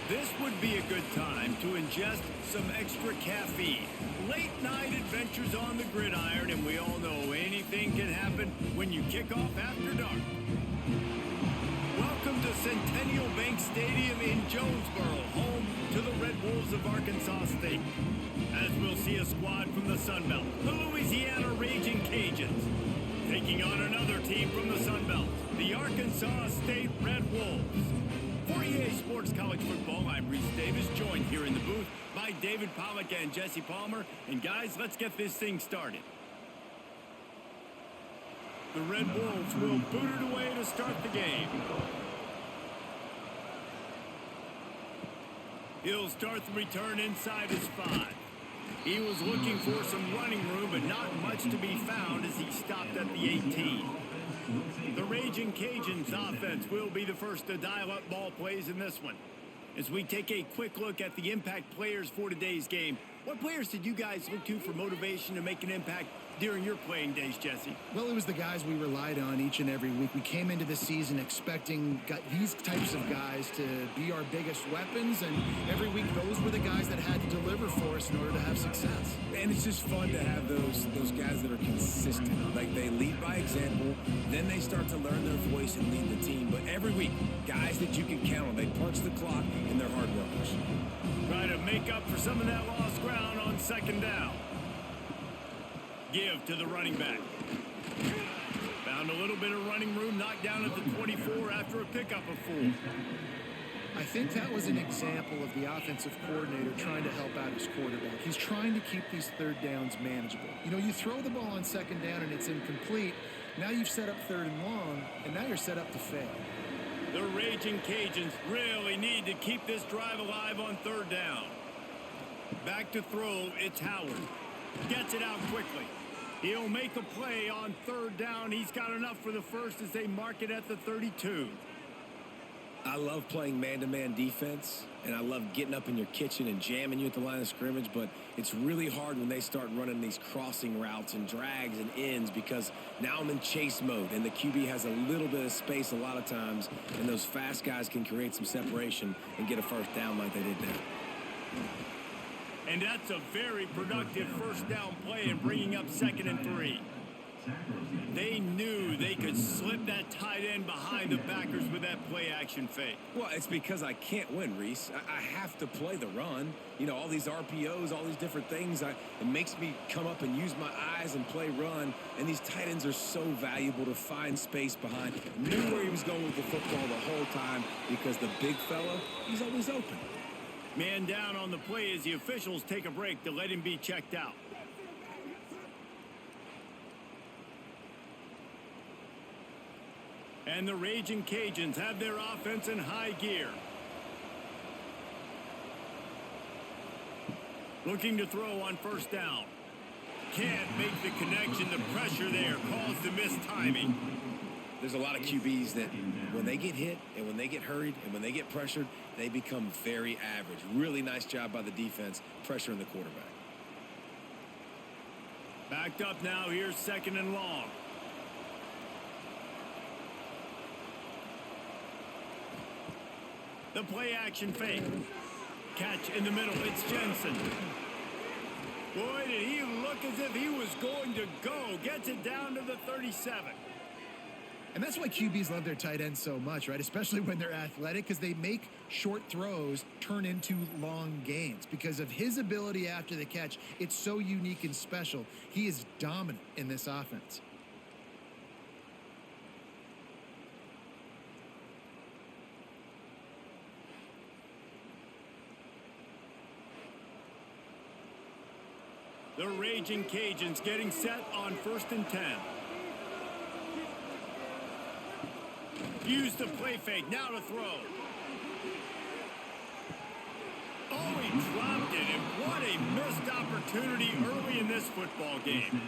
This would be a good time to ingest some extra caffeine. Late night adventures on the gridiron, and we all know anything can happen when you kick off after dark. Welcome to Centennial Bank Stadium in Jonesboro, home to the Red Wolves of Arkansas State. As we'll see a squad from the Sun Belt, the Louisiana Ragin Cajuns, taking on another team from the Sun Belt, the Arkansas State Red Wolves. For EA Sports College Football, I'm Reese Davis, joined here in the booth by David Pollack and Jesse Palmer. And guys, let's get this thing started. The Red Wolves will boot it away to start the game. He'll start the return inside his 5. He was looking for some running room, but not much to be found as he stopped at the 18. The Ragin Cajuns offense will be the first to dial up ball plays in this one. As we take a quick look at the impact players for today's game, what players did you guys look to for motivation to make an impact during your playing days, Jesse? Well, it was the guys we relied on each and every week. We came into the season expecting these types of guys to be our biggest weapons, and every week those were the guys that had to deliver for us in order to have success. And it's just fun to have those guys that are consistent. Like, they lead by example, then they start to learn their voice and lead the team. But every week, guys that you can count on, they punch the clock and they're hard workers. Try to make up for some of that lost ground on second down. Give to the running back. Found a little bit of running room, knocked down at the 24 after a pickup of 4. I think that was an example of the offensive coordinator trying to help out his quarterback. He's trying to keep these third downs manageable. You know, you throw the ball on second down and it's incomplete. Now you've set up third and long, and now you're set up to fail. The Ragin Cajuns really need to keep this drive alive on third down. Back to throw, it's Howard. Gets it out quickly. He'll make a play on third down. He's got enough for the first as they mark it at the 32. I love playing man-to-man defense, and I love getting up in your kitchen and jamming you at the line of scrimmage, but it's really hard when they start running these crossing routes and drags and ends because now I'm in chase mode, and the QB has a little bit of space a lot of times, and those fast guys can create some separation and get a first down like they did there. And that's a very productive first down play in bringing up 2nd and 3. They knew they could slip that tight end behind the backers with that play action fake. Well, it's because I can't win, Reese. I have to play the run. You know, all these RPOs, all these different things. It makes me come up and use my eyes and play run. And these tight ends are so valuable to find space behind. Knew where he was going with the football the whole time because the big fella, he's always open. Man down on the play as the officials take a break to let him be checked out. And the Ragin Cajuns have their offense in high gear. Looking to throw on first down. Can't make the connection. The pressure there caused the missed timing. There's a lot of QBs that when they get hit and when they get hurried and when they get pressured, they become very average. Really nice job by the defense, pressuring the quarterback. Backed up now, here's 2nd and long. The play action fake. Catch in the middle, it's Jensen. Boy, did he look as if he was going to go. Gets it down to the 37. And that's why QBs love their tight ends so much, right? Especially when they're athletic, because they make short throws turn into long gains. Because of his ability after the catch, it's so unique and special. He is dominant in this offense. The Ragin Cajuns getting set on 1st and 10. Use the play fake, now to throw. Oh, he dropped it, and what a missed opportunity early in this football game.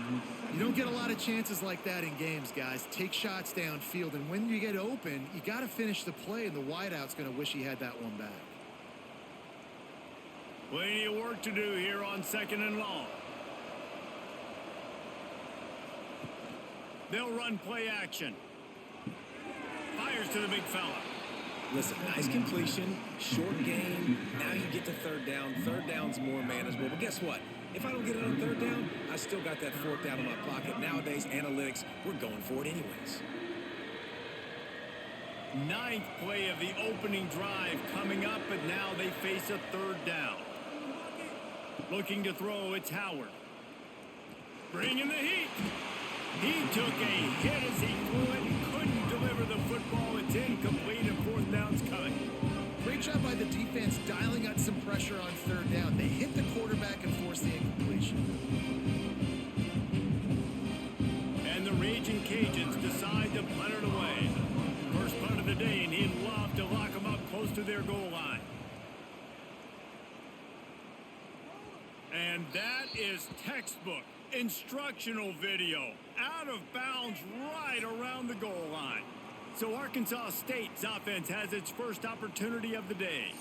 You don't get a lot of chances like that in games, guys. Take shots downfield, and when you get open, you got to finish the play, and the wideout's going to wish he had that one back. Plenty of work to do here on 2nd and long. They'll run play action. Fires to the big fella. Listen, nice completion, short game. Now you get to third down. Third down's more manageable. But guess what? If I don't get it on third down, I still got that fourth down in my pocket. Nowadays, analytics, we're going for it anyways. Ninth play of the opening drive coming up, but now they face a third down. Looking to throw, it's Howard. Bringing the heat. He took a hit as he threw it and couldn't deliver the football. It's incomplete and fourth down's coming. Great job by the defense dialing out some pressure on third down. They hit the quarterback and forced the incompletion. And the Ragin Cajuns decide to punt it away. First punt of the day, and he'd love to lock them up close to their goal line. And that is textbook instructional video. Out of bounds right around the goal line. So Arkansas State's offense has its first opportunity of the day.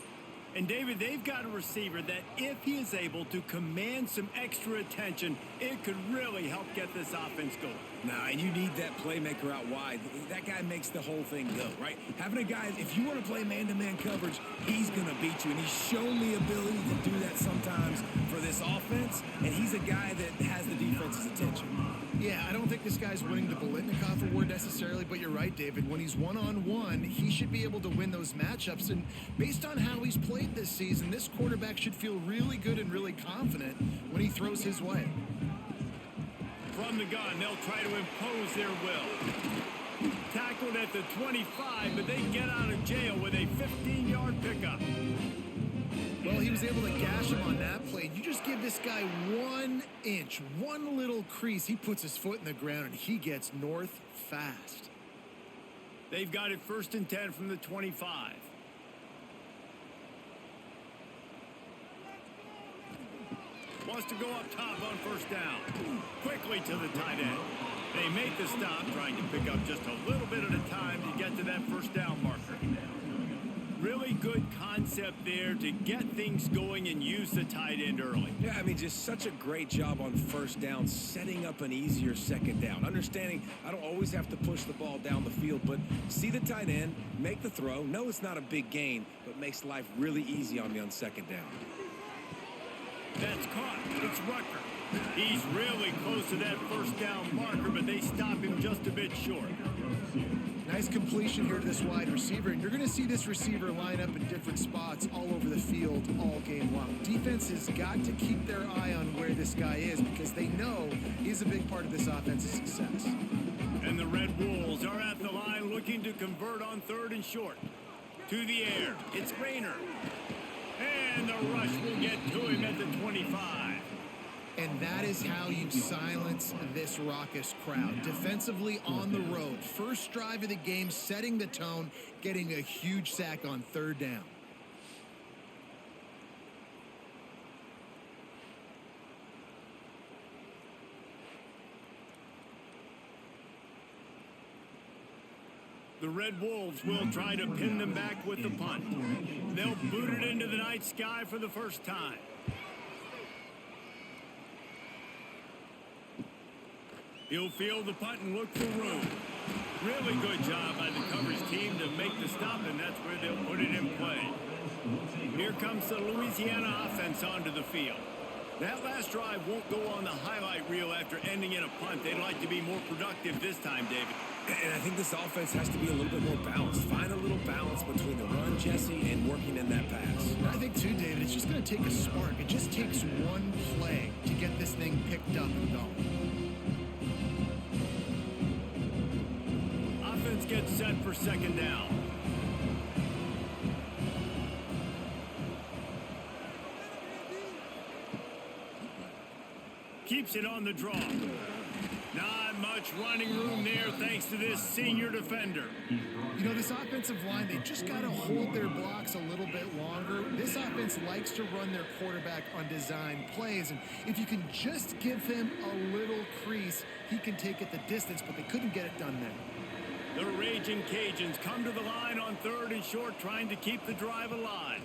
And David, they've got a receiver that if he is able to command some extra attention, it could really help get this offense going. Nah, and you need that playmaker out wide. That guy makes the whole thing go, right? Having a guy, if you want to play man-to-man coverage, he's going to beat you. And he's shown the ability to do that sometimes for this offense. And he's a guy that has the defense's attention. Yeah, I don't think this guy's winning the Bolitnikoff award necessarily, but you're right, David. When he's one-on-one, he should be able to win those matchups. And based on how he's played this season, this quarterback should feel really good and really confident when he throws his way. From the gun, they'll try to impose their will. Tackled at the 25, but they get out of jail with a 15-yard pickup. Well, he was able to gash him on that play. You just give this guy 1 inch, one little crease, he puts his foot in the ground, and he gets north fast. They've got it 1st and 10 from the 25. Wants to go up top on 1st down. Quickly to the tight end. They make the stop, trying to pick up just a little bit at a time to get to that 1st down marker. Really good concept there to get things going and use the tight end early. Yeah, I mean, just such a great job on 1st down, setting up an easier 2nd down. Understanding I don't always have to push the ball down the field, but see the tight end, make the throw. No, it's not a big gain, but makes life really easy on me on 2nd down. That's caught. It's Rucker. He's really close to that 1st down marker, but they stop him just a bit short. Nice completion here to this wide receiver, and you're going to see this receiver line up in different spots all over the field all game long. Defense has got to keep their eye on where this guy is because they know he's a big part of this offense's success. And the Red Wolves are at the line looking to convert on 3rd and short. To the air. It's Rayner. And the rush will get to him at the 25. And that is how you silence this raucous crowd. Defensively on the road. First drive of the game, setting the tone, getting a huge sack on 3rd down. The Red Wolves will try to pin them back with the punt. They'll boot it into the night sky for the first time. He'll field the punt and look for room. Really good job by the coverage team to make the stop, and that's where they'll put it in play. Here comes the Louisiana offense onto the field. That last drive won't go on the highlight reel after ending in a punt. They'd like to be more productive this time, David. And I think this offense has to be a little bit more balanced. Find a little balance between the run, Jesse, and working in that pass. And I think, too, David, it's just going to take a spark. It just takes one play to get this thing picked up and going. Offense gets set for 2nd down. Keeps it on the draw. Not much running room there thanks to this senior defender. You know, this offensive line, they just got to hold their blocks a little bit longer. This offense likes to run their quarterback on design plays, and if you can just give him a little crease, he can take it the distance, but they couldn't get it done there. The Ragin Cajuns come to the line on 3rd and short, trying to keep the drive alive.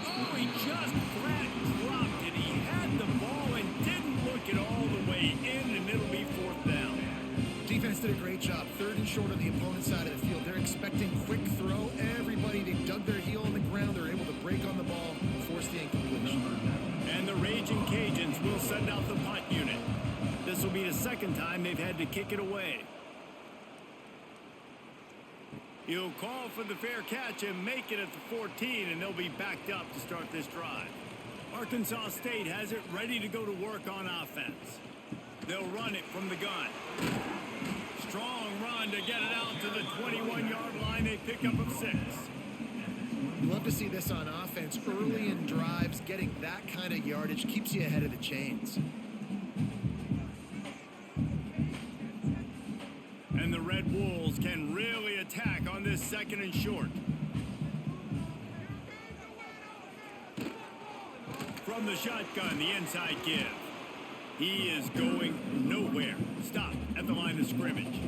Oh, he just flat dropped it. He had the ball and didn't look it all the way in, and it'll be 4th down. Defense did a great job. 3rd and short on the opponent's side of the field. They're expecting quick throw. Everybody, they dug their heel on the ground. They're able to break on the ball, force the incompletion. And the Ragin Cajuns will send out the punt unit. This will be the 2nd time they've had to kick it away. He'll call for the fair catch and make it at the 14, and they'll be backed up to start this drive. Arkansas State has it ready to go to work on offense. They'll run it from the gun. Strong run to get it out to the 21-yard line. They pick up of 6. You love to see this on offense. Early in drives, getting that kind of yardage keeps you ahead of the chains. And the Red Wolves can really attack on this 2nd and short. From the shotgun, the inside give. He is going nowhere. Stop at the line of scrimmage.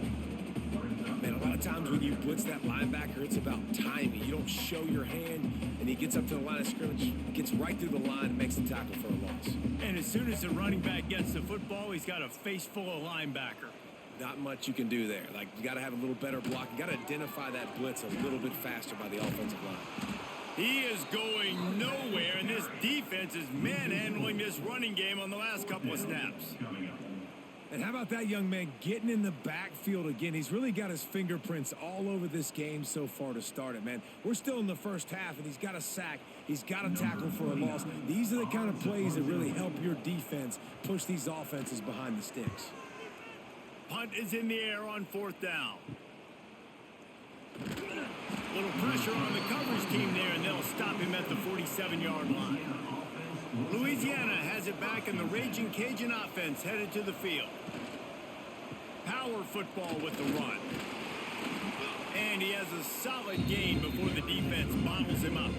Man, a lot of times when you blitz that linebacker, it's about timing. You don't show your hand, and he gets up to the line of scrimmage, gets right through the line, and makes the tackle for a loss. And as soon as the running back gets the football, he's got a face full of linebacker. Not much you can do there. Like, you got to have a little better block. You got to identify that blitz a little bit faster by the offensive line. He is going nowhere, and this defense is manhandling this running game on the last couple of snaps. And how about that young man getting in the backfield again? He's really got his fingerprints all over this game so far to start it, man. We're still in the first half, and he's got a sack. He's got a tackle for a loss. These are the kind of plays that really help your defense push these offenses behind the sticks. Punt is in the air on 4th down. Little pressure on the coverage team there, and they'll stop him at the 47-yard line. Louisiana has it back, and the Ragin Cajun offense headed to the field. Power football with the run. And he has a solid gain before the defense bottles him up.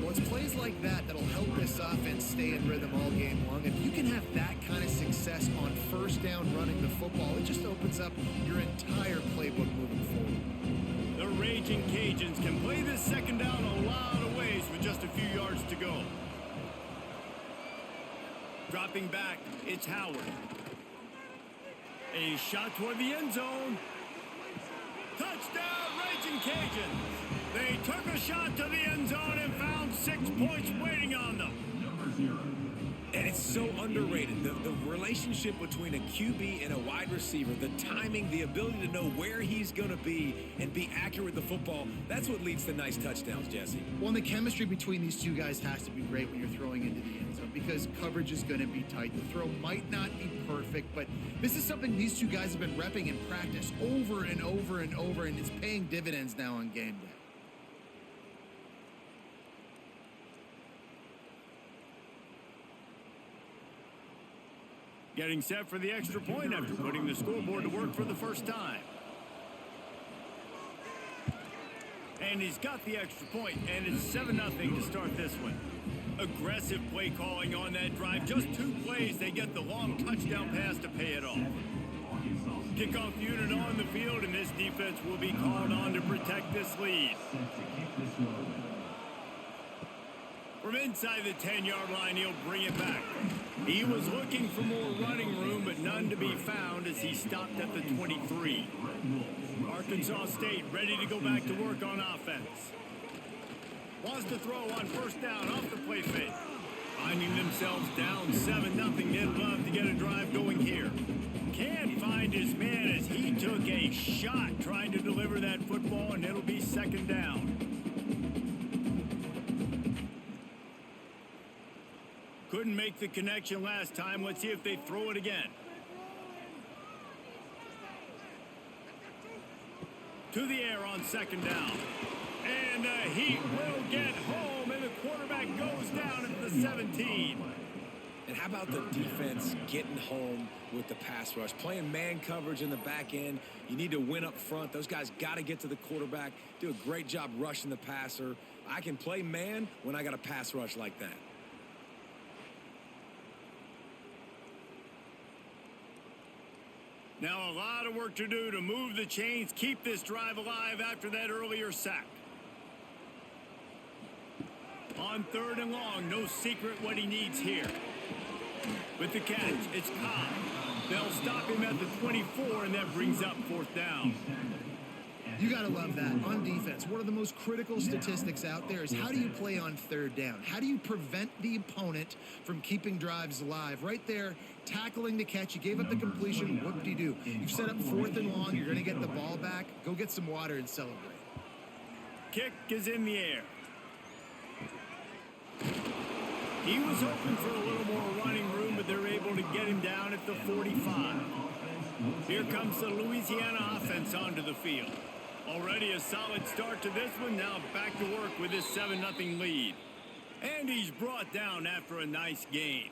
Well, it's plays like that that'll help this offense stay in rhythm all game long. If you can have that kind of success on 1st down running the football, it just opens up your entire playbook moving forward. The Ragin Cajuns can play this 2nd down a lot of ways with just a few yards to go. Dropping back, it's Howard. A shot toward the end zone. Touchdown, Ragin Cajuns. They took a shot to the end zone and found 6 points waiting on them. And it's so underrated. The relationship between a QB and a wide receiver, the timing, the ability to know where he's going to be and be accurate with the football, that's what leads to nice touchdowns, Jesse. Well, and the chemistry between these two guys has to be great when you're throwing into the end zone because coverage is going to be tight. The throw might not be perfect, but this is something these two guys have been repping in practice over and over and over, and it's paying dividends now on game day. Getting set for the extra point after putting the scoreboard to work for the first time. And he's got the extra point, and it's 7-0 to start this one. Aggressive play calling on that drive. Just 2 plays, they get the long touchdown pass to pay it off. Kickoff unit on the field, and this defense will be called on to protect this lead. From inside the 10-yard line, he'll bring it back. He was looking for more running room, but none to be found as he stopped at the 23. Arkansas State ready to go back to work on offense. Wants to throw on 1st down off the play fake. Finding themselves down 7-0. They'd love to get a drive going here. Can't find his man as he took a shot trying to deliver that football, and it'll be 2nd down. Couldn't make the connection last time. Let's see if they throw it again. To the air on 2nd down. And he will get home, and the quarterback goes down at the 17. And how about the defense getting home with the pass rush? Playing man coverage in the back end. You need to win up front. Those guys got to get to the quarterback. Do a great job rushing the passer. I can play man when I got a pass rush like that. Now a lot of work to do to move the chains, keep this drive alive after that earlier sack. On 3rd and long, no secret what he needs here. With the catch, it's Cobb. They'll stop him him at the 24, and that brings up 4th down. You got to love that. On defense, one of the most critical statistics out there is how do you play on 3rd down? How do you prevent the opponent from keeping drives alive? Right there, tackling the catch. You gave up the completion. Whoop-de-doo. You've set up 4th and long. You're going to get the ball back. Go get some water and celebrate. Kick is in the air. He was hoping for a little more running room, but they're able to get him down at the 45. Here comes the Louisiana offense onto the field. Already a solid start to this one. Now back to work with his 7-0 lead. And he's brought down after a nice gain.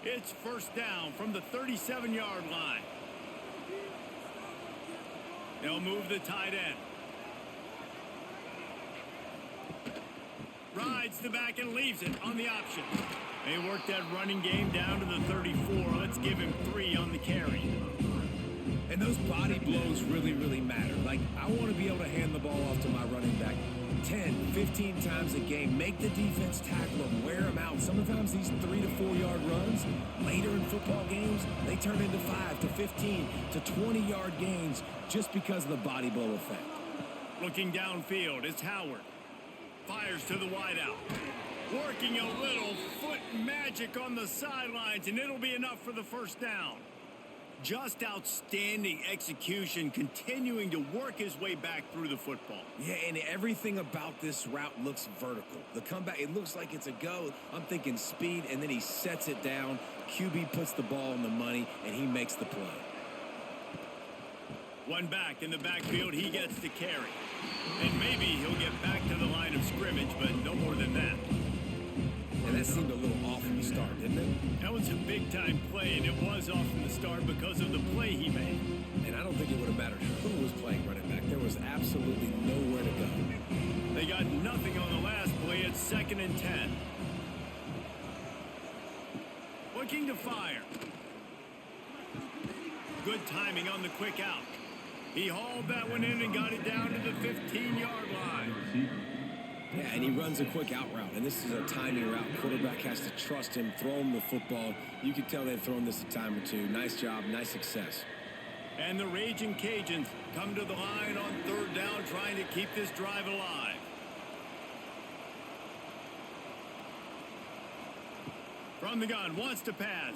It's 1st down from the 37-yard line. They'll move the tight end. Rides the back and leaves it on the option. They work that running game down to the 34. Let's give him 3 on the carry. And those body blows really, really matter. Like, I want to be able to hand the ball off to my running back 10, 15 times a game. Make the defense tackle him, wear him out. Sometimes these 3 to 4 yard runs, later in football games, they turn into 5 to 15 to 20-yard gains just because of the body blow effect. Looking downfield is Howard. Fires to the wideout. Working a little foot magic on the sidelines, and it'll be enough for the 1st down. Just outstanding execution, continuing to work his way back through the football. Yeah, and everything about this route looks vertical. The comeback, it looks like it's a go. I'm thinking speed, and then he sets it down. QB puts the ball on the money, and he makes the play. One back in the backfield, he gets the carry. And maybe he'll get back to the line of scrimmage, but no more than that. And that seemed a little off from the start, didn't it? That was a big-time play, and it was off from the start because of the play he made. And I don't think it would have mattered who was playing running back. There was absolutely nowhere to go. They got nothing on the last play. It's 2nd and 10. Looking to fire. Good timing on the quick out. He hauled that one in and got it down to the 15-yard line. Yeah, and he runs a quick out route, and this is a timing route. Quarterback has to trust him, throw him the football. You can tell they've thrown this a time or two. Nice job, nice success. And the Ragin Cajuns come to the line on 3rd down, trying to keep this drive alive. From the gun, wants to pass.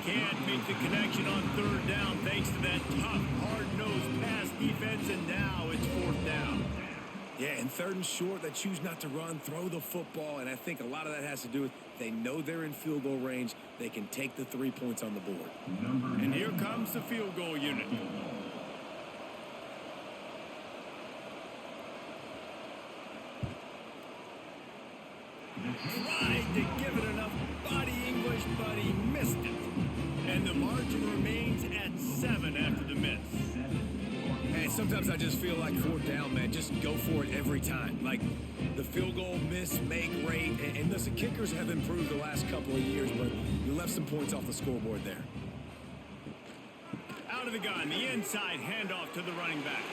Can't make the connection on 3rd down thanks to that tough, hard-nosed pass defense, and now it's 4th down. Yeah, and 3rd and short, they choose not to run, throw the football, and I think a lot of that has to do with they know they're in field goal range. They can take the 3 points on the board. And here comes the field goal unit. Tried to give it enough body English, but he missed it. And the margin remains at 7 after the miss. Hey, sometimes I just feel like 4th down, man. Just go for it every time. Like the field goal miss, make rate. And listen, kickers have improved the last couple of years, but you left some points off the scoreboard there. Out of the gun, the inside handoff to the running back.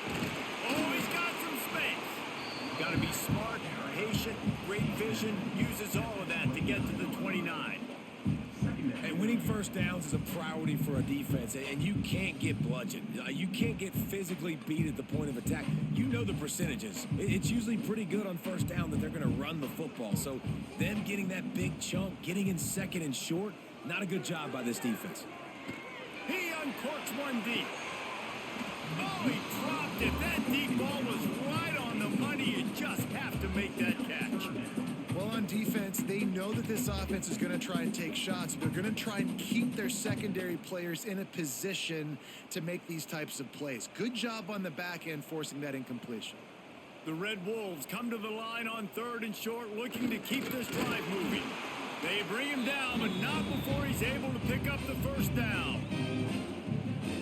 Oh, he's got some space. Got to be smart, patient, great vision. Uses all of that to get to the 29. And winning 1st downs is a priority for a defense, and you can't get bludgeoned. You can't get physically beat at the point of attack. You know the percentages. It's usually pretty good on 1st down that they're going to run the football. So them getting that big chunk, getting in 2nd and short, not a good job by this defense. He uncorks one deep. Oh, he dropped it. That deep ball was right on the money. You just have to make that catch. Well, on defense, they know that this offense is going to try and take shots. They're going to try and keep their secondary players in a position to make these types of plays. Good job on the back end forcing that incompletion. The Red Wolves come to the line on 3rd and short, looking to keep this drive moving. They bring him down, but not before he's able to pick up the 1st down.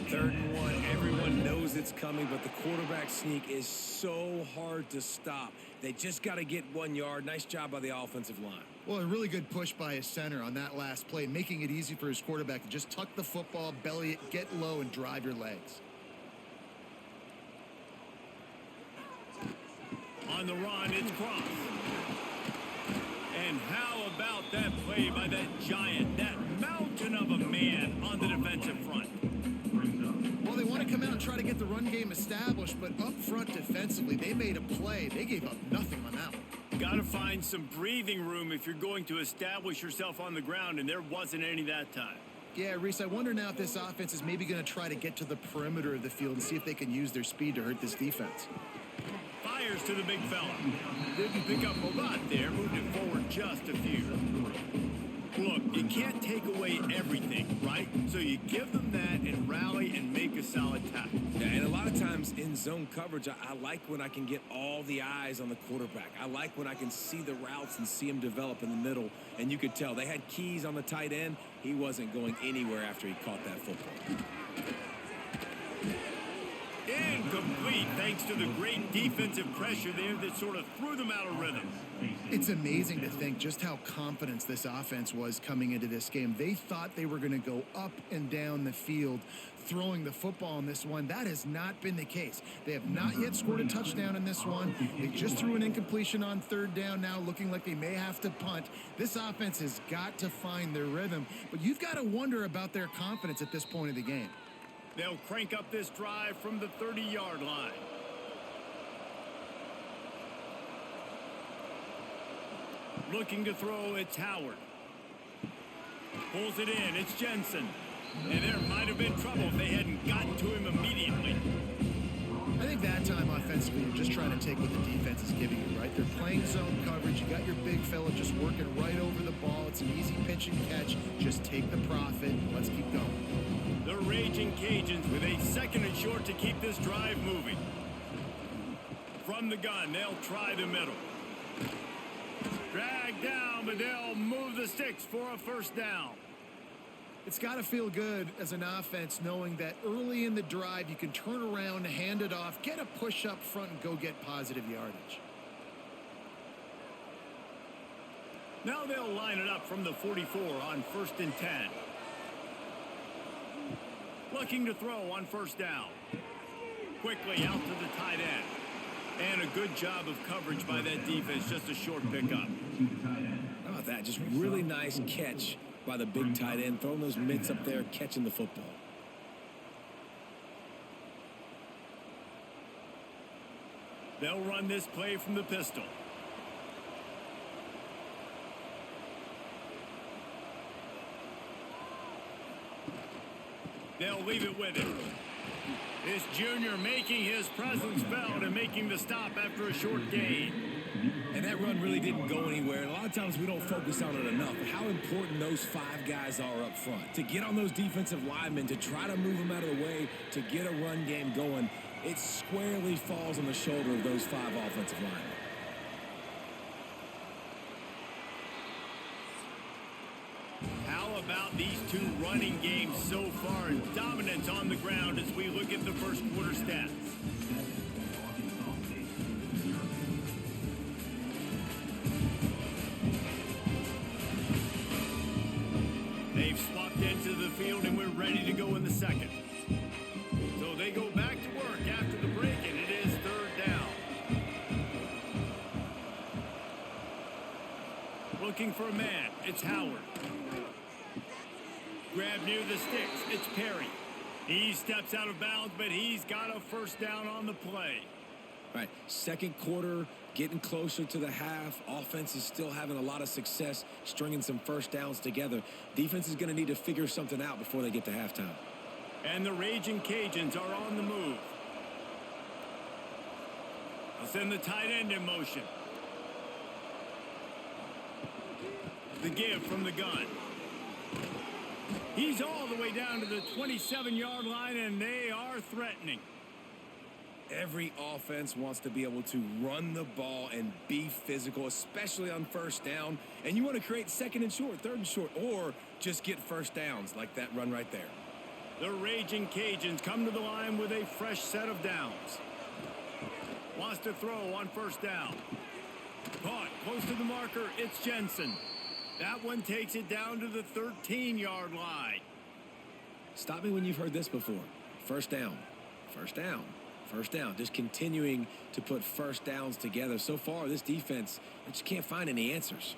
3rd and 1, everyone knows it's coming, but the quarterback sneak is so hard to stop. They just got to get 1 yard. Nice job by the offensive line. Well, a really good push by his center on that last play, making it easy for his quarterback to just tuck the football, belly it, get low, and drive your legs. on the run. It's Cross. And how about that play by that giant, that mountain of a man on the defensive front? Well, they want to come out and try to get the run game established, but up front defensively, they made a play. They gave up nothing on that one. Got to find some breathing room if you're going to establish yourself on the ground, and there wasn't any that time. Yeah, Reese, I wonder now if this offense is maybe going to try to get to the perimeter of the field and see if they can use their speed to hurt this defense. Fires to the big fella. Didn't pick up a lot there, moved it forward just a few. Look, you can't take away everything, right? So you give them that and rally and make a solid tackle. Yeah, and a lot of times in zone coverage, I like when I can get all the eyes on the quarterback. I like when I can see the routes and see him develop in the middle. And you could tell they had keys on the tight end. He wasn't going anywhere after he caught that football. Incomplete, thanks to the great defensive pressure there that sort of threw them out of rhythm. It's amazing to think just how confident this offense was coming into this game. They thought they were going to go up and down the field throwing the football in this one. That has not been the case. They have not yet scored a touchdown in this one. They just threw an incompletion on third down now, looking like they may have to punt. This offense has got to find their rhythm, but you've got to wonder about their confidence at this point of the game. They'll crank up this drive from the 30-yard line. Looking to throw, it's Howard. Pulls it in, it's Jensen. And there might have been trouble if they hadn't gotten to him immediately. I think that time offensively, you're just trying to take what the defense is giving you, right? They're playing zone coverage. You got your big fella just working right over the ball. It's an easy pitch and catch. Just take the profit. Let's keep going. The Ragin' Cajuns with a second and short to keep this drive moving. From the gun, they'll try the middle. Drag down, but they'll move the sticks for a first down. It's got to feel good as an offense knowing that early in the drive you can turn around, hand it off, get a push up front, and go get positive yardage. Now they'll line it up from the 44 on 1st and 10. Looking to throw on first down. Quickly out to the tight end. And a good job of coverage by that defense, just a short pickup. How about that? Just really nice catch by the big tight end, throwing those mitts up there, catching the football. They'll run this play from the pistol. They'll leave it with him. This junior making his presence felt and making the stop after a short gain. And that run really didn't go anywhere. And a lot of times we don't focus on it enough. How important those 5 guys are up front. To get on those defensive linemen, to try to move them out of the way, to get a run game going, it squarely falls on the shoulder of those 5 offensive linemen. How about these 2 running games so far and dominance on the ground as we look at the first quarter stats? They've swapped into the field and we're ready to go in the second. So they go back to work after the break and it is 3rd down. Looking for a man, it's Howard. Grab near the sticks, it's Perry. He steps out of bounds, but he's got a first down on the play. All right, second quarter, getting closer to the half. Offense is still having a lot of success stringing some first downs together. Defense is going to need to figure something out before they get to halftime. And the Ragin' Cajuns are on the move. They'll send the tight end in motion. The give from the gun. He's all the way down to the 27-yard line, and they are threatening. Every offense wants to be able to run the ball and be physical, especially on first down. And you want to create second and short, third and short, or just get first downs like that run right there. The Ragin' Cajuns come to the line with a fresh set of downs. Wants to throw on first down. Caught close to the marker, it's Jensen. That one takes it down to the 13-yard line. Stop me when you've heard this before. First down. First down. First down, just continuing to put first downs together. So far, this defense, they just can't find any answers.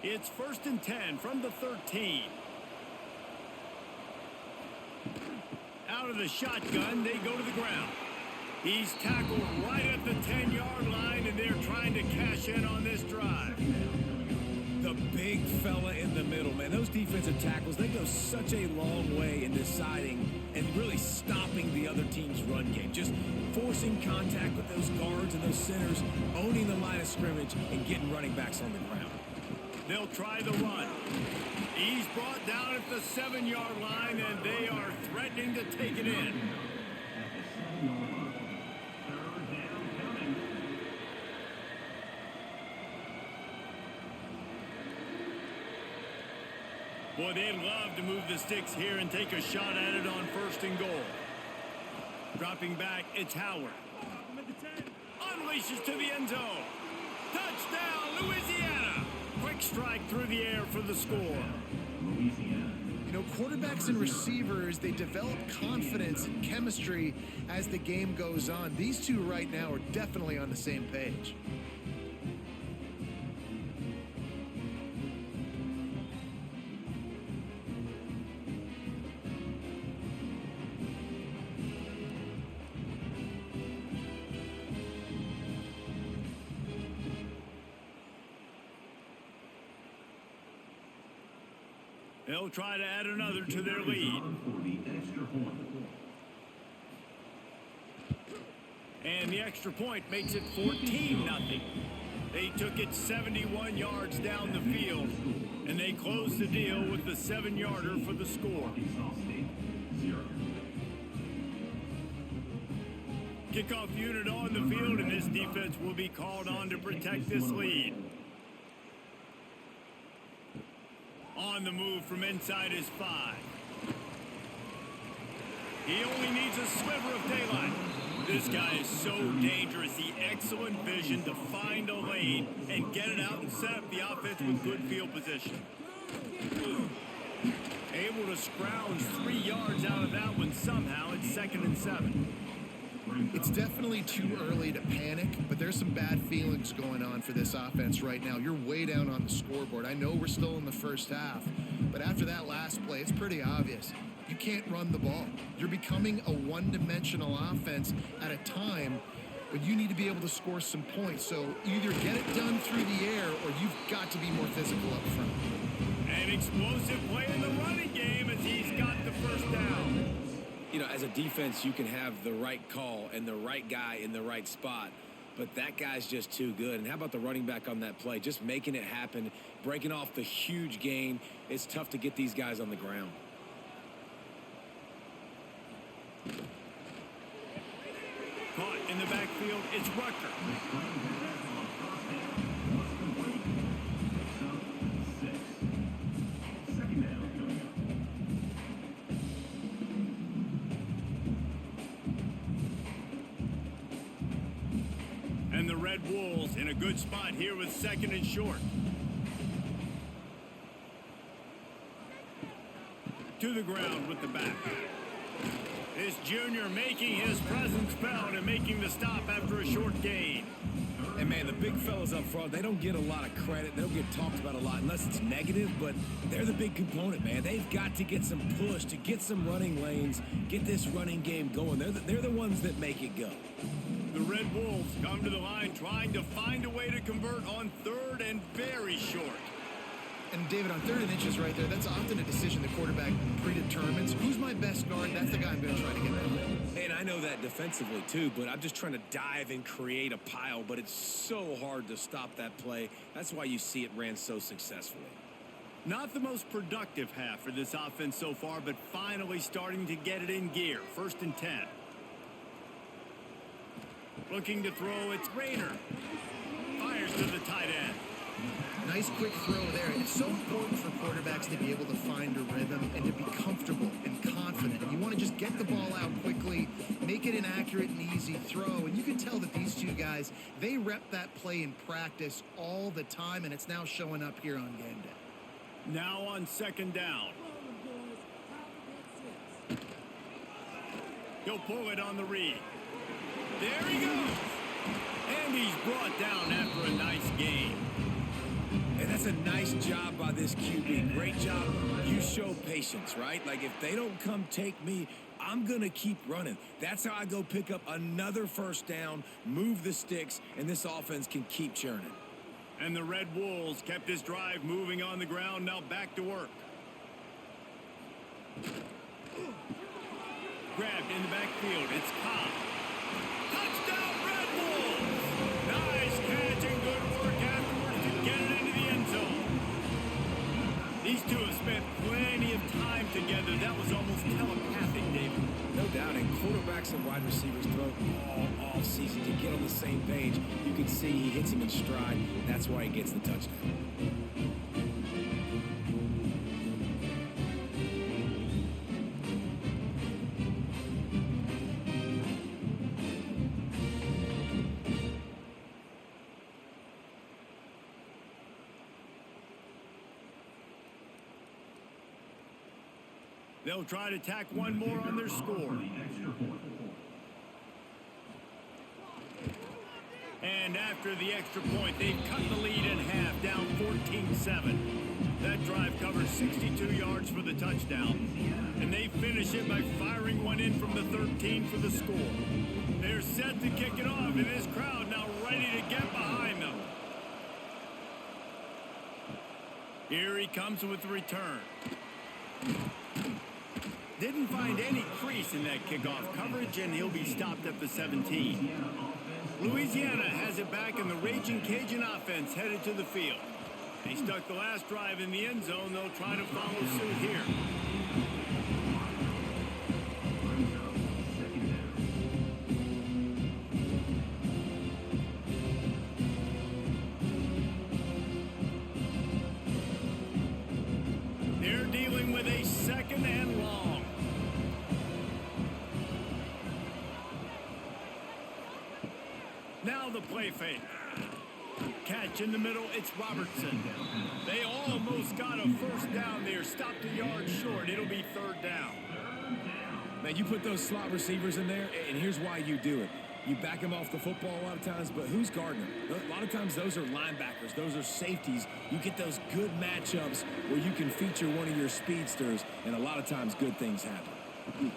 It's 1st and 10 from the 13. Out of the shotgun, they go to the ground. He's tackled right at the 10-yard line, and they're trying to cash in on this drive. The big fella in the middle, man. Those defensive tackles, they go such a long way in deciding and really stopping the other team's run game. Just forcing contact with those guards and those centers, owning the line of scrimmage, and getting running backs on the ground. They'll try the run. He's brought down at the 7-yard line, and they are threatening to take it in. Boy, they'd love to move the sticks here and take a shot at it on 1st and goal. Dropping back, it's Howard. Unleashes to the end zone. Touchdown, Louisiana. Quick strike through the air for the score. You know, quarterbacks and receivers, they develop confidence and chemistry as the game goes on. These two right now are definitely on the same page. They'll try to add another to their lead. And the extra point makes it 14-0. They took it 71 yards down the field, and they closed the deal with the 7-yarder for the score. Kickoff unit on the field, and this defense will be called on to protect this lead. On the move from inside his 5. He only needs a sliver of daylight. This guy is so dangerous. The excellent vision to find a lane and get it out and set up the offense with good field position. Able to scrounge 3 yards out of that one somehow. It's 2nd and 7. It's definitely too early to panic, but there's some bad feelings going on for this offense right now. You're way down on the scoreboard. I know we're still in the first half, but after that last play, it's pretty obvious. You can't run the ball. You're becoming a one-dimensional offense at a time when you need to be able to score some points. So either get it done through the air or you've got to be more physical up front. An explosive play in the running game as he's got the first down. You know, as a defense, you can have the right call and the right guy in the right spot, but that guy's just too good. And how about the running back on that play? Just making it happen, breaking off the huge gain. It's tough to get these guys on the ground. Caught in the backfield, it's Rucker. And the Red Wolves in a good spot here with 2nd and short. To the ground with the back. This junior making his presence felt and making the stop after a short gain. And, man, the big fellas up front, they don't get a lot of credit. They don't get talked about a lot unless it's negative, but they're the big component, man. They've got to get some push, to get some running lanes, get this running game going. They're the ones that make it go. The Red Wolves come to the line trying to find a way to convert on 3rd and very short. And, David, on 3rd and inches right there, that's often a decision the quarterback predetermines. Who's my best guard? That's the guy I'm going to try to get out of. And I know that defensively, too, but I'm just trying to dive and create a pile, but it's so hard to stop that play. That's why you see it ran so successfully. Not the most productive half for this offense so far, but finally starting to get it in gear. 1st and 10. Looking to throw, it's Rayner. Fires to the tight end. Nice quick throw there. It's so important for quarterbacks to be able to find a rhythm and to be comfortable and confident. And you want to just get the ball out quickly, make it an accurate and easy throw. And you can tell that these two guys, they rep that play in practice all the time, and it's now showing up here on game day. Now on 2nd down. He'll pull it on the read. brought down after a nice game. And that's a nice job by this QB. Great job. You show patience, right? Like, if they don't come take me, I'm going to keep running. That's how I go pick up another first down, move the sticks, and this offense can keep churning. And the Red Wolves kept this drive moving on the ground. Now back to work. Grabbed in the backfield. It's Cobb. Touchdown, Red Wolves! Nice catch and good work afterwards to get it into the end zone. These two have spent plenty of time together. That was almost telepathic, David. No doubt, and quarterbacks and wide receivers throw all off season to get on the same page. You can see he hits him in stride. That's why he gets the touchdown. They'll try to tack one more on their score. And after the extra point, they've cut the lead in half, down 14-7. That drive covered 62 yards for the touchdown. And they finish it by firing one in from the 13 for the score. They're set to kick it off, and this crowd now ready to get behind them. Here he comes with the return. Didn't find any crease in that kickoff coverage, and he'll be stopped at the 17. Louisiana has it back, and the Ragin Cajun offense headed to the field. They stuck the last drive in the end zone. They'll try to follow suit here. They're dealing with a second and long. Now the play fake. Catch in the middle, it's Robertson. They almost got a first down there. Stopped a yard short. It'll be third down. Man, you put those slot receivers in there, and here's why you do it. You back them off the football a lot of times, but who's guarding them? A lot of times those are linebackers. Those are safeties. You get those good matchups where you can feature one of your speedsters, and a lot of times good things happen.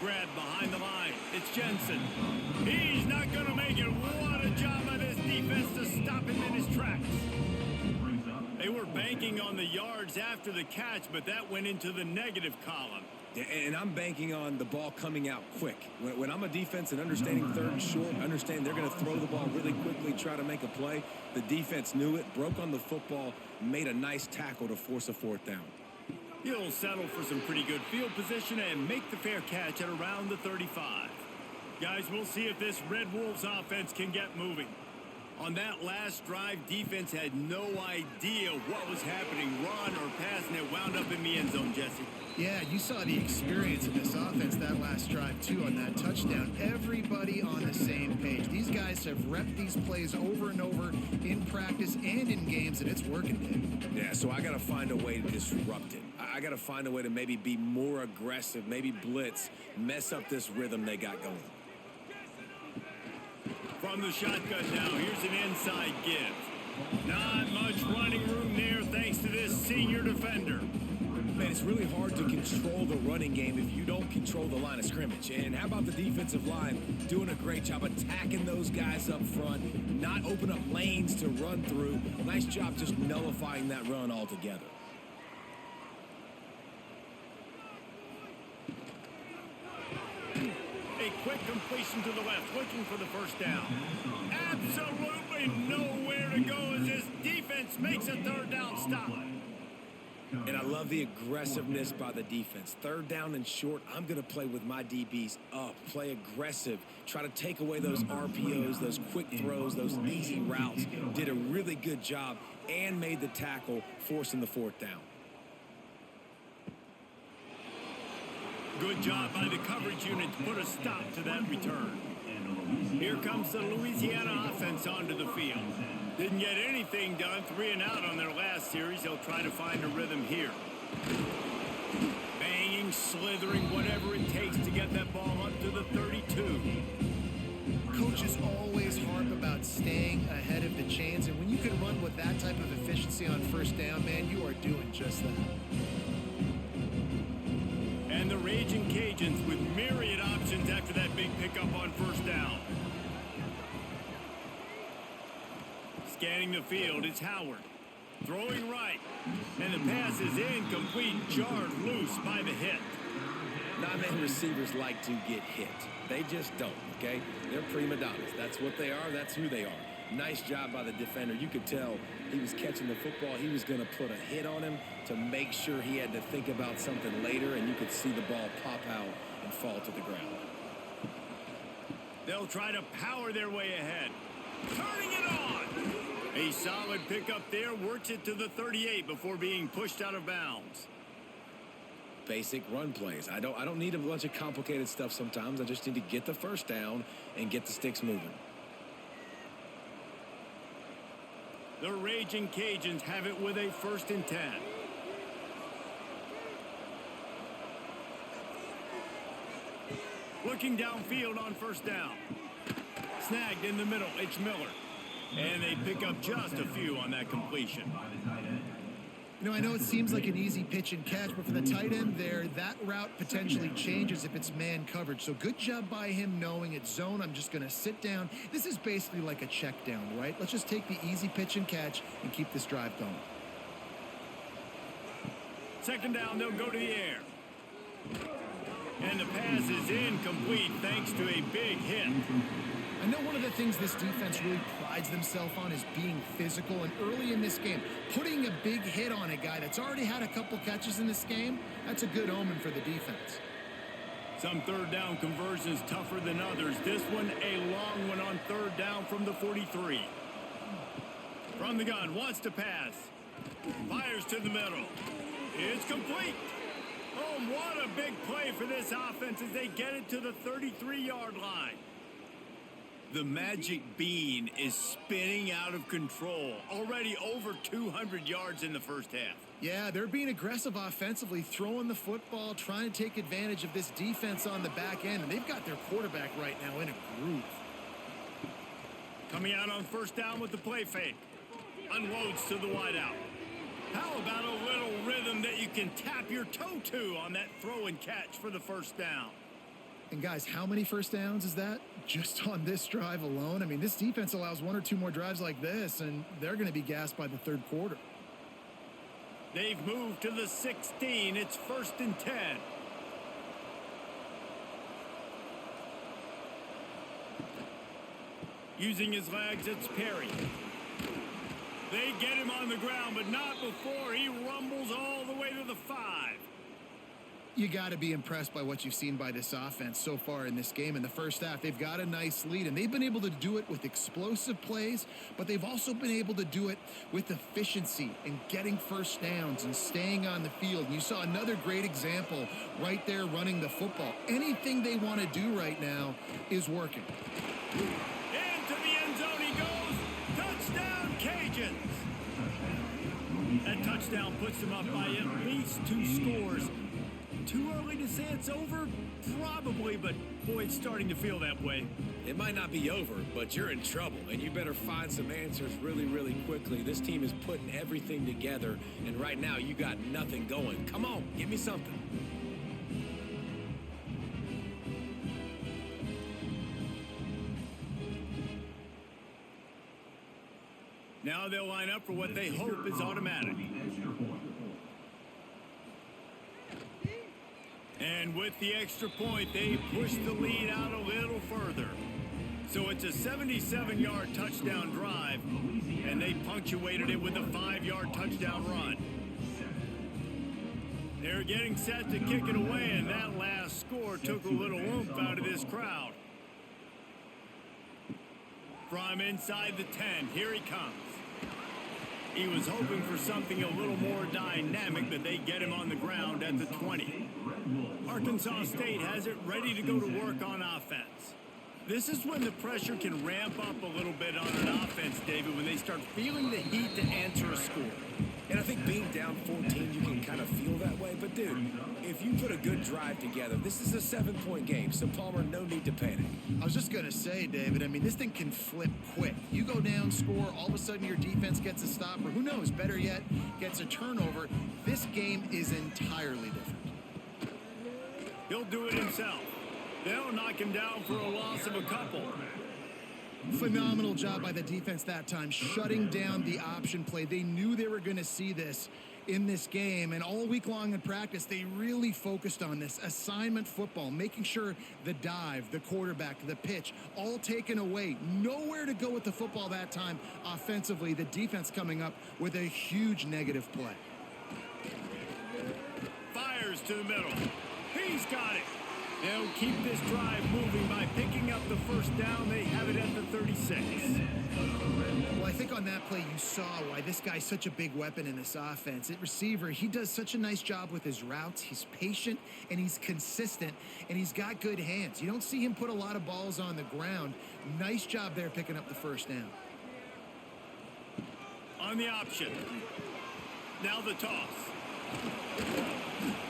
Grab behind the line. It's Jensen. He's not going to make it. What a job by this defense to stop him in his tracks. They were banking on the yards after the catch, but that went into the negative column. Yeah, and I'm banking on the ball coming out quick. When I'm a defense and understanding third and short, understand they're going to throw the ball really quickly, try to make a play. The defense knew it, broke on the football, made a nice tackle to force a fourth down. He'll settle for some pretty good field position and make the fair catch at around the 35. Guys, we'll see if this Red Wolves offense can get moving. On that last drive, defense had no idea what was happening, run or pass, and it wound up in the end zone, Jesse. Yeah, you saw the experience of this offense that last drive, too, on that touchdown. Everybody on the same page. These guys have repped these plays over and over in practice and in games, and it's working, Dave. Yeah, so I got to find a way to disrupt it. I got to find a way to maybe be more aggressive, maybe blitz, mess up this rhythm they got going. From the shotgun now, here's an inside give. Not much running room there thanks to this senior defender. Man, it's really hard to control the running game if you don't control the line of scrimmage. And how about the defensive line doing a great job attacking those guys up front, not open up lanes to run through. Nice job just nullifying that run altogether. A quick completion to the left, looking for the first down. Absolutely nowhere to go as this defense makes a third down stop. And I love the aggressiveness by the defense. Third down and short, I'm going to play with my DBs up, play aggressive, try to take away those RPOs, those quick throws, those easy routes. Did a really good job and made the tackle, forcing the fourth down. Good job by the coverage unit to put a stop to that return. Here comes the Louisiana offense onto the field. Didn't get anything done, 3 and out on their last series. They'll try to find a rhythm here. Banging, slithering, whatever it takes to get that ball up to the 32. coaches always harp about staying ahead of the chains, and when you can run with that type of efficiency on first down, man, you are doing just that. And the Ragin' Cajuns with myriad options after that big pickup on first down. Scanning the field, it's Howard. Throwing right. And the pass is incomplete, jarred loose by the hit. Non-man receivers like to get hit. They just don't, okay? They're prima donnas. That's what they are. That's who they are. Nice job by the defender. You could tell he was catching the football. He was going to put a hit on him to make sure he had to think about something later, and you could see the ball pop out and fall to the ground. They'll try to power their way ahead. Turning it on. A solid pickup there. Works it to the 38 before being pushed out of bounds. Basic run plays. I don't need a bunch of complicated stuff sometimes. I just need to get the first down and get the sticks moving. The Ragin' Cajuns have it with a 1st and 10. Looking downfield on first down. Snagged in the middle. It's Miller. And they pick up just a few on that completion. You know, I know it seems like an easy pitch and catch, but for the tight end there, that route potentially changes if it's man coverage. So good job by him knowing it's zone. I'm just going to sit down. This is basically like a check down, right? Let's just take the easy pitch and catch and keep this drive going. 2nd down, they'll go to the air. And the pass is incomplete thanks to a big hit. I know one of the things this defense really prides themselves on is being physical, and early in this game, putting a big hit on a guy that's already had a couple catches in this game, that's a good omen for the defense. Some 3rd down conversions tougher than others. This one, a long one on 3rd down from the 43. From the gun, wants to pass. Fires to the middle. It's complete. Oh, what a big play for this offense as they get it to the 33-yard line. The magic bean is spinning out of control. Already over 200 yards in the first half. Yeah, they're being aggressive offensively, throwing the football, trying to take advantage of this defense on the back end. And they've got their quarterback right now in a groove. Coming out on first down with the play fake. Unloads to the wideout. How about a little rhythm that you can tap your toe to on that throw and catch for the first down? And guys, how many first downs is that just on this drive alone? I mean, this defense allows 1 or 2 more drives like this, and they're going to be gassed by the 3rd quarter. They've moved to the 16. It's 1st and 10. Using his legs, it's Perry. They get him on the ground, but not before he rumbles all the way to the 5. You got to be impressed by what you've seen by this offense so far in this game. In the first half, they've got a nice lead, and they've been able to do it with explosive plays, but they've also been able to do it with efficiency and getting first downs and staying on the field. And you saw another great example right there running the football. Anything they want to do right now is working. Into the end zone he goes. Touchdown, Cajuns. That touchdown puts them up by at least 2 scores. Too early to say it's over? Probably, but boy, it's starting to feel that way. It might not be over, but you're in trouble, and you better find some answers really, really quickly. This team is putting everything together, and right now you got nothing going. Come on, give me something. Now they'll line up for what they hope is automatic. And with the extra point, they push the lead out a little further. So it's a 77-yard touchdown drive, and they punctuated it with a 5-yard touchdown run. They're getting set to kick it away, and that last score took a little oomph out of this crowd. From inside the 10, here he comes. He was hoping for something a little more dynamic, but they get him on the ground at the 20. Arkansas State has it ready to go to work on offense. This is when the pressure can ramp up a little bit on an offense, David, when they start feeling the heat to answer a score. And I think being down 14, you can kind of feel that way. But, dude, if you put a good drive together, this is a 7-point game. So, Palmer, no need to panic. I was just going to say, David, I mean, this thing can flip quick. You go down, score, all of a sudden your defense gets a stop, or who knows, better yet, gets a turnover. This game is entirely different. He'll do it himself. They'll knock him down for a loss of a couple. Phenomenal job by the defense that time, shutting down the option play. They knew they were going to see this in this game, and all week long in practice, they really focused on this assignment football, making sure the dive, the quarterback, the pitch, all taken away. Nowhere to go with the football that time offensively. The defense coming up with a huge negative play. Fires to the middle. He's got it. They'll keep this drive moving by picking up the first down. They have it at the 36. Well, I think on that play you saw why this guy's such a big weapon in this offense. At receiver, he does such a nice job with his routes. He's patient and he's consistent and he's got good hands. You don't see him put a lot of balls on the ground. Nice job there picking up the first down. On the option. Now the toss.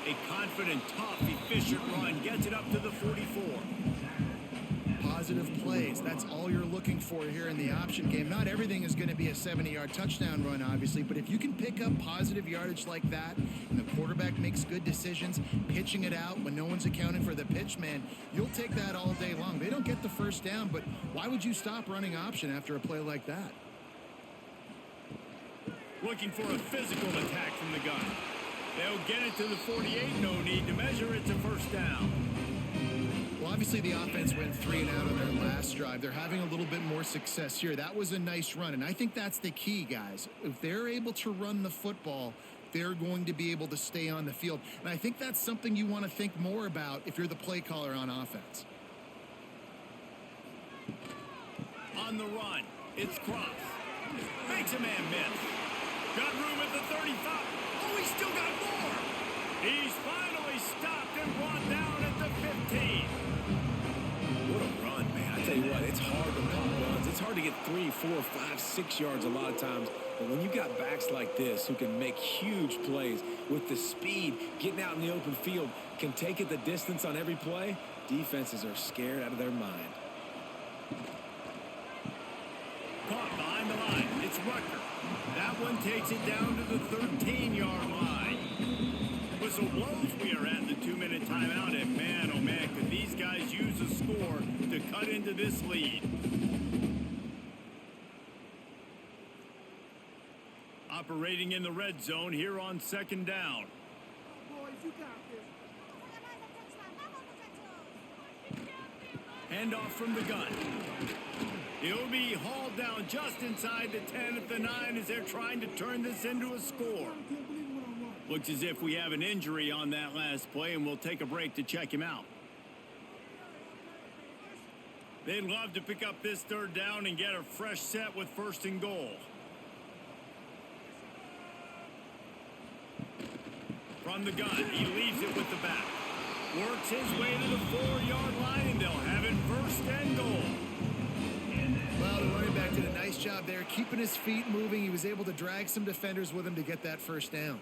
A confident, tough, efficient run gets it up to the 44. Positive plays. That's all you're looking for here in the option game. Not everything is going to be a 70-yard touchdown run, obviously, but if you can pick up positive yardage like that and the quarterback makes good decisions, pitching it out when no one's accounting for the pitch, man, you'll take that all day long. They don't get the first down, but why would you stop running option after a play like that? Looking for a physical attack from the gun. They'll get it to the 48. No need to measure. It's a first down. Well, obviously the offense went 3 and out on their last drive. They're having a little bit more success here. That was a nice run, and I think that's the key, guys. If they're able to run the football, they're going to be able to stay on the field. And I think that's something you want to think more about if you're the play caller on offense. On the run, it's Cross. Makes a man miss. Got room at the 35. Oh, he's still got more. He's finally stopped and brought down at the 15. What a run, man. I tell you what, it's hard to pop runs. It's hard to get 3, 4, 5, 6 yards a lot of times. But when you got backs like this who can make huge plays with the speed, getting out in the open field, can take it the distance on every play, defenses are scared out of their mind. Caught behind the line. It's Rucker. That one takes it down to the 13-yard line. Whistle blows. We are at the 2-minute timeout, and man, oh man, could these guys use a score to cut into this lead. Operating in the red zone here on second down. Handoff from the gun. He'll be hauled down just inside the 10 at the 9 as they're trying to turn this into a score. Looks as if we have an injury on that last play, and we'll take a break to check him out. They'd love to pick up this third down and get a fresh set with first and goal. From the gun, he leaves it with the back. Works his way to the 4-yard line, and they'll have it first and goal. Well, the running back did a nice job there, keeping his feet moving. He was able to drag some defenders with him to get that first down.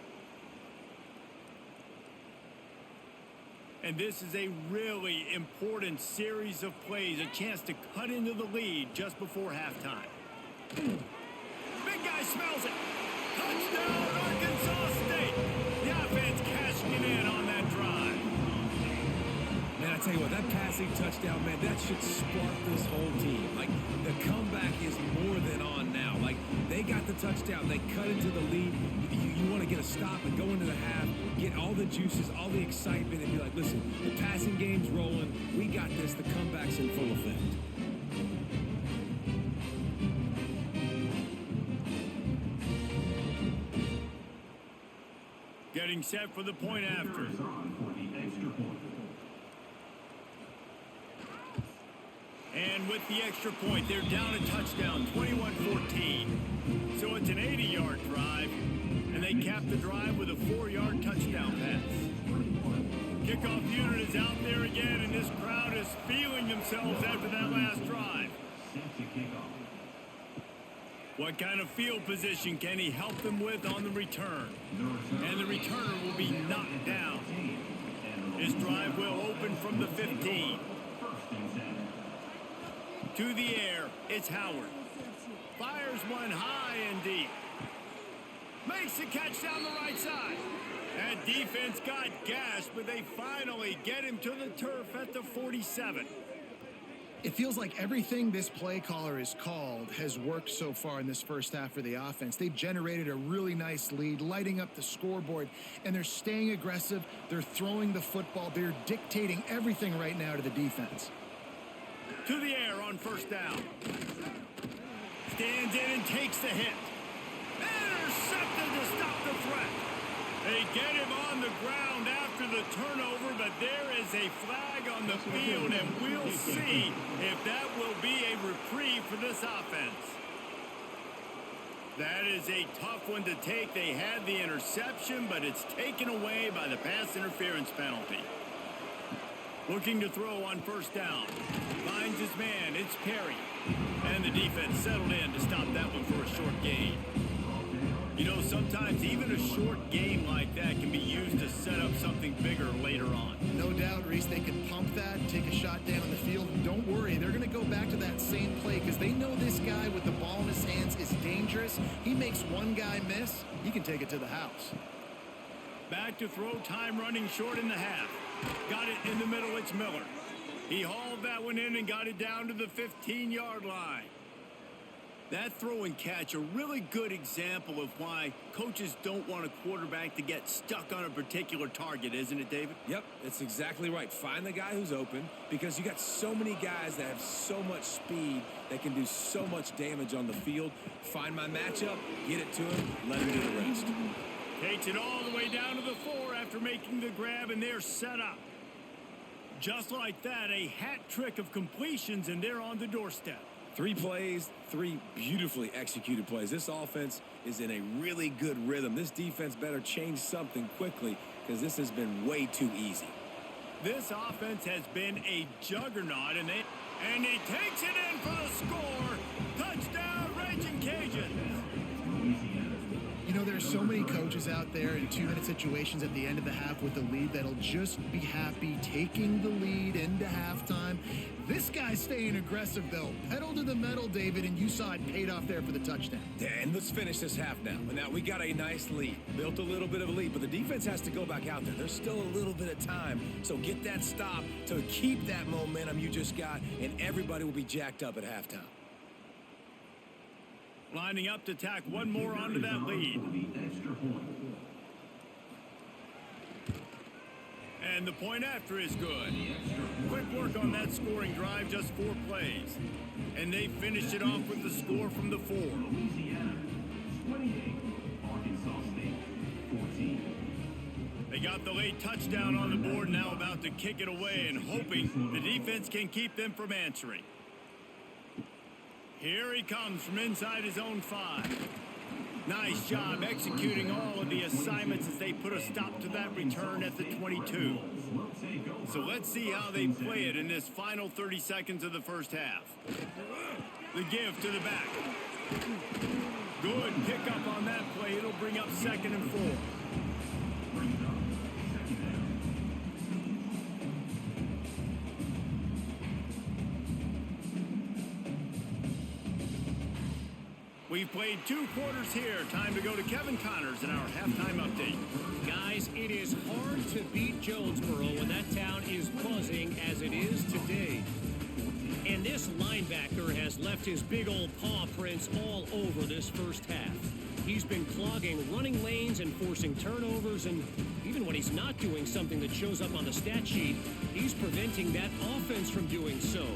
And this is a really important series of plays, a chance to cut into the lead just before halftime. Big guy smells it. Touchdown, Arkansas State. The offense cashing it in on that drive. Man, I tell you what, that passing touchdown, man, that should spark this whole team. Like, the comeback is more than on now. Like, they got the touchdown. They cut into the lead. You want to get a stop and go into the half, get all the juices, all the excitement, and be like, listen, the passing game's rolling. We got this. The comeback's in full effect. Getting set for the point after. And with the extra point, they're down a touchdown, 21-14. So it's an 80-yard drive, and they cap the drive with a 4-yard touchdown pass. Kickoff unit is out there again, and this crowd is feeling themselves after that last drive. What kind of field position can he help them with on the return? And the returner will be knocked down. His drive will open from the 15. To the air, it's Howard. Fires one high and deep. Makes the catch down the right side. That defense got gashed, but they finally get him to the turf at the 47. It feels like everything this play caller has called has worked so far in this first half for the offense. They've generated a really nice lead, lighting up the scoreboard, and they're staying aggressive. They're throwing the football. They're dictating everything right now to the defense. To the air on first down. Stands in and takes the hit. Intercepted to stop the threat. They get him on the ground after the turnover, but there is a flag on the field, and we'll see if that will be a reprieve for this offense. That is a tough one to take. They had the interception, but it's taken away by the pass interference penalty. Looking to throw on first down. Finds his man. It's Perry. And the defense settled in to stop that one for a short gain. You know, sometimes even a short game like that can be used to set up something bigger later on. No doubt, Reese, they can pump that, take a shot down on the field. And don't worry, they're going to go back to that same play because they know this guy with the ball in his hands is dangerous. He makes one guy miss, he can take it to the house. Back to throw, time running short in the half. Got it in the middle, it's Miller. He hauled that one in and got it down to the 15-yard line. That throw and catch, a really good example of why coaches don't want a quarterback to get stuck on a particular target, isn't it, David? Yep, that's exactly right. Find the guy who's open because you got so many guys that have so much speed that can do so much damage on the field. Find my matchup, get it to him, let him do the rest. Takes it all the way down to the 4 after making the grab, and they're set up. Just like that, a hat trick of completions, and they're on the doorstep. 3 plays, 3 beautifully executed plays. This offense is in a really good rhythm. This defense better change something quickly because this has been way too easy. This offense has been a juggernaut, and he takes it in for the score. Touchdown, Ragin Cajuns. You know, there's so many coaches out there in 2-minute situations at the end of the half with the lead that'll just be happy taking the lead into halftime. This guy's staying aggressive, though. Pedal to the metal, David, and you saw it paid off there for the touchdown. And let's finish this half now. And now we got a nice lead. Built a little bit of a lead, but the defense has to go back out there. There's still a little bit of time. So get that stop to keep that momentum you just got, and everybody will be jacked up at halftime. Lining up to tack one more onto that lead. And the point after is good. Quick work on that scoring drive, just 4 plays. And they finished it off with the score from the 4. They got the late touchdown on the board, now about to kick it away and hoping the defense can keep them from answering. Here he comes from inside his own 5. Nice job executing all of the assignments as they put a stop to that return at the 22. So let's see how they play it in this final 30 seconds of the first half. The give to the back. Good pickup on that play. It'll bring up 2nd and 4. We've played 2 quarters here. Time to go to Kevin Connors in our halftime update. Guys, it is hard to beat Jonesboro when that town is buzzing as it is today. And this linebacker has left his big old paw prints all over this first half. He's been clogging running lanes and forcing turnovers, and even when he's not doing something that shows up on the stat sheet, he's preventing that offense from doing so.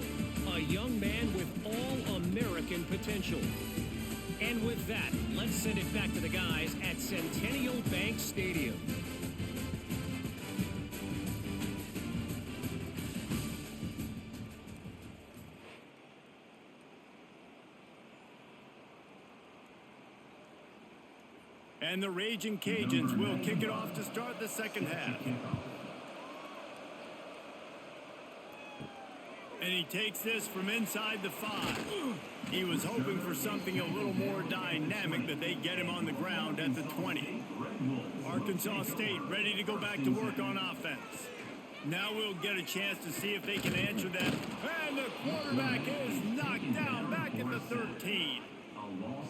A young man with all-American potential. And with that, let's send it back to the guys at Centennial Bank Stadium. And the Ragin Cajuns will kick it off to start the second half. And he takes this from inside the 5. He was hoping for something a little more dynamic, but they get him on the ground at the 20. Arkansas State ready to go back to work on offense. Now we'll get a chance to see if they can answer that. And the quarterback is knocked down back at the 13.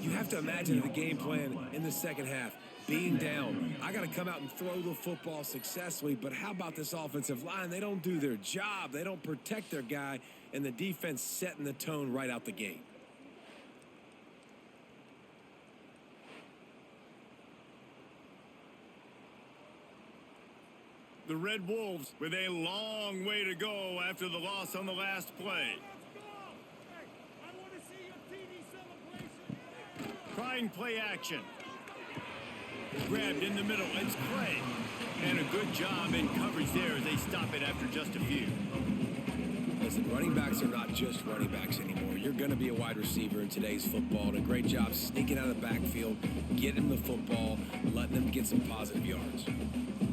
You have to imagine the game plan in the second half. Being down, I got to come out and throw the football successfully, but how about this offensive line? They don't do their job. They don't protect their guy, and the defense setting the tone right out the gate. The Red Wolves with a long way to go after the loss on the last play. Trying play action. Grabbed in the middle. It's Clay. And a good job in coverage there as they stop it after just a few. Listen, running backs are not just running backs anymore. You're going to be a wide receiver in today's football. And a great job sneaking out of the backfield, getting the football, letting them get some positive yards.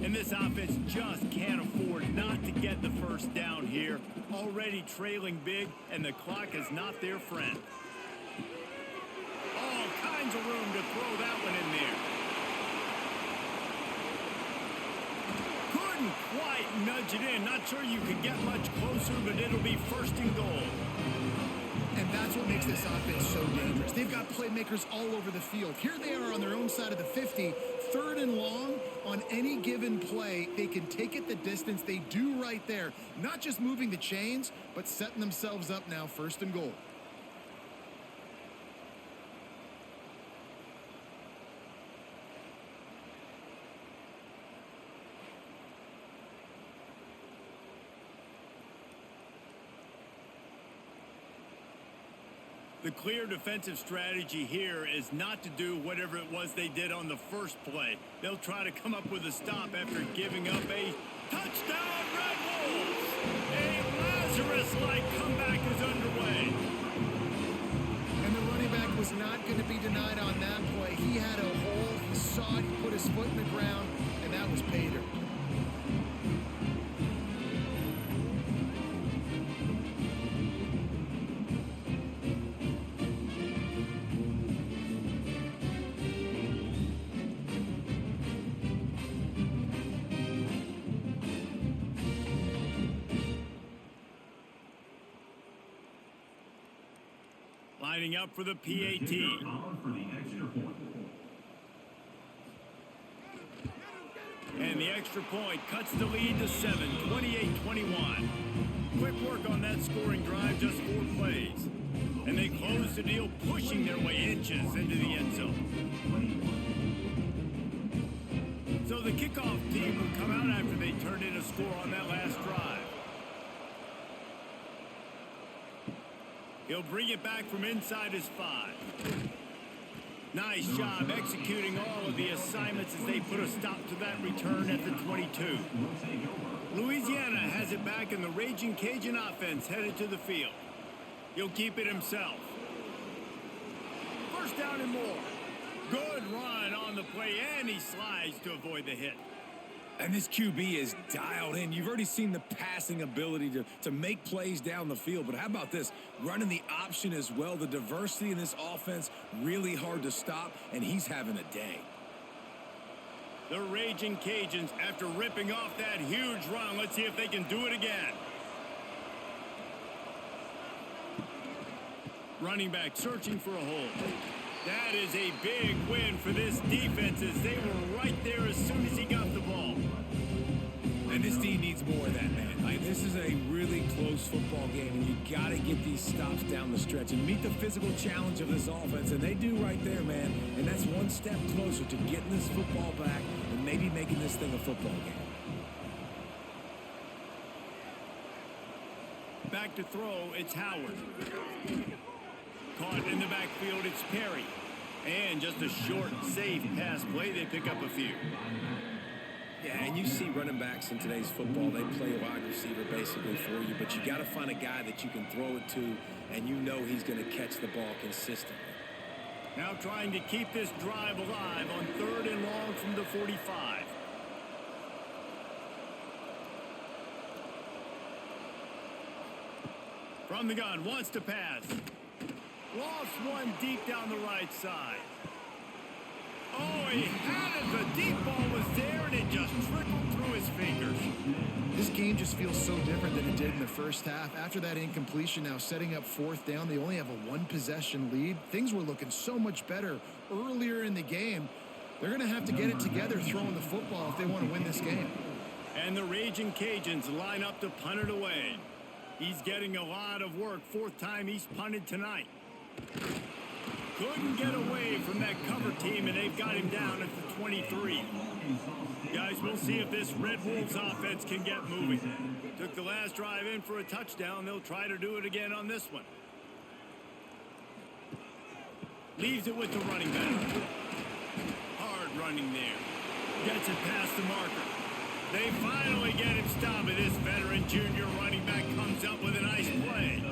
And this offense just can't afford not to get the first down here. Already trailing big, and the clock is not their friend. All kinds of room to throw that one in there. Couldn't quite nudge it in. Not sure you could get much closer, but it'll be first and goal. And that's what makes this offense so dangerous. They've got playmakers all over the field. Here they are on their own side of the 50, 3rd and long. On any given play, they can take it the distance. They do right there. Not just moving the chains, but setting themselves up now, 1st and goal. The clear defensive strategy here is not to do whatever it was they did on the first play. They'll try to come up with a stop after giving up a touchdown, Red Wolves! A Lazarus-like comeback is underway. And the running back was not going to be denied on that play. He had a hole, he saw it, he put his foot in the ground, and that was pay dirt. Lining up for the PAT. And the extra point cuts the lead to 7, 28-21. Quick work on that scoring drive, just 4 plays. And they close the deal, pushing their way inches into the end zone. So the kickoff team will come out after they turned in a score on that last drive. He'll bring it back from inside his 5. Nice job executing all of the assignments as they put a stop to that return at the 22. Louisiana has it back, and the Ragin Cajun offense headed to the field. He'll keep it himself. First down and more. Good run on the play, and he slides to avoid the hit. And this QB is dialed in. You've already seen the passing ability to make plays down the field. But how about this? Running the option as well. The diversity in this offense, really hard to stop, and he's having a day. The Ragin Cajuns, after ripping off that huge run, let's see if they can do it again. Running back searching for a hole. That is a big win for this defense as they were right there as soon as he got the ball. And this team needs more of that, man. Like, this is a really close football game, and you got to get these stops down the stretch and meet the physical challenge of this offense, and they do right there, man. And that's one step closer to getting this football back and maybe making this thing a football game. Back to throw, it's Howard. Caught in the backfield, it's Perry. And just a short, safe pass play, they pick up a few. Yeah, and you see running backs in today's football, they play a wide receiver basically for you, but you got to find a guy that you can throw it to, and you know he's going to catch the ball consistently. Now trying to keep this drive alive on 3rd and long from the 45. From the gun, wants to pass. Lost one deep down the right side. Oh, he had it. The deep ball was there, and it just trickled through his fingers. This game just feels so different than it did in the first half. After that incompletion, now setting up fourth down, they only have a one-possession lead. Things were looking so much better earlier in the game. They're going to have to get it together throwing the football if they want to win this game. And the Ragin Cajuns line up to punt it away. He's getting a lot of work. Fourth time he's punted tonight. Couldn't get away from that cover team, and they've got him down at the 23. Guys, we'll see if this Red Wolves offense can get moving. Took the last drive in for a touchdown. They'll try to do it again on this one. Leaves it with the running back. Hard running there. Gets it past the marker. They finally get him stopped, and this veteran junior running back comes up with a nice play.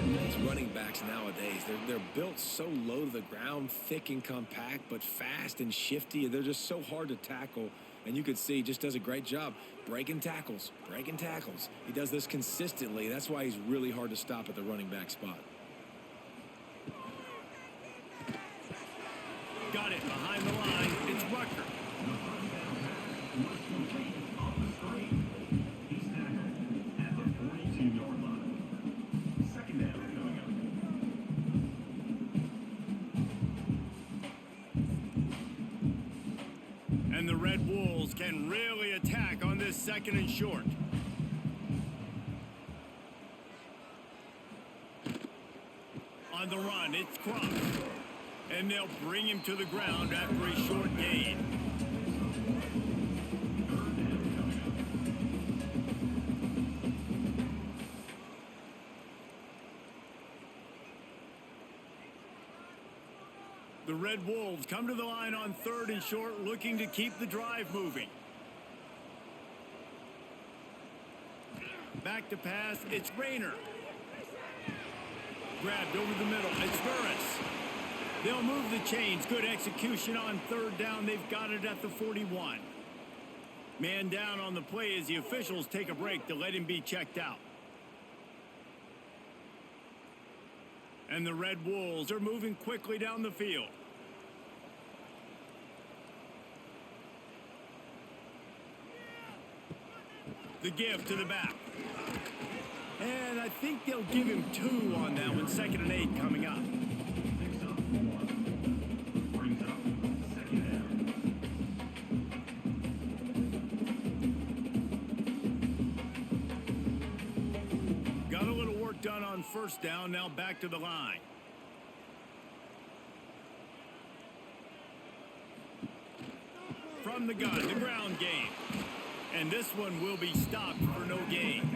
These running backs nowadays, they're built so low to the ground, thick and compact, but fast and shifty. They're just so hard to tackle. And you could see he just does a great job breaking tackles, breaking tackles. He does this consistently. That's why he's really hard to stop at the running back spot. Got it behind the line. It's Rucker. And the Red Wolves can really attack on this second and short. On the run, it's Crump. And they'll bring him to the ground after a short gain. The Red Wolves come to the line on third and short, looking to keep the drive moving. Back to pass, it's Rayner. Grabbed over the middle, it's Burris. They'll move the chains. Good execution on third down. They've got it at the 41. Man down on the play as the officials take a break to let him be checked out. And the Red Wolves are moving quickly down the field. The give to the back. And I think they'll give him 2 on that one. 2nd and 8 coming up. Got a little work done on first down. Now back to the line. From the gun, the ground game. And this one will be stopped for no gain.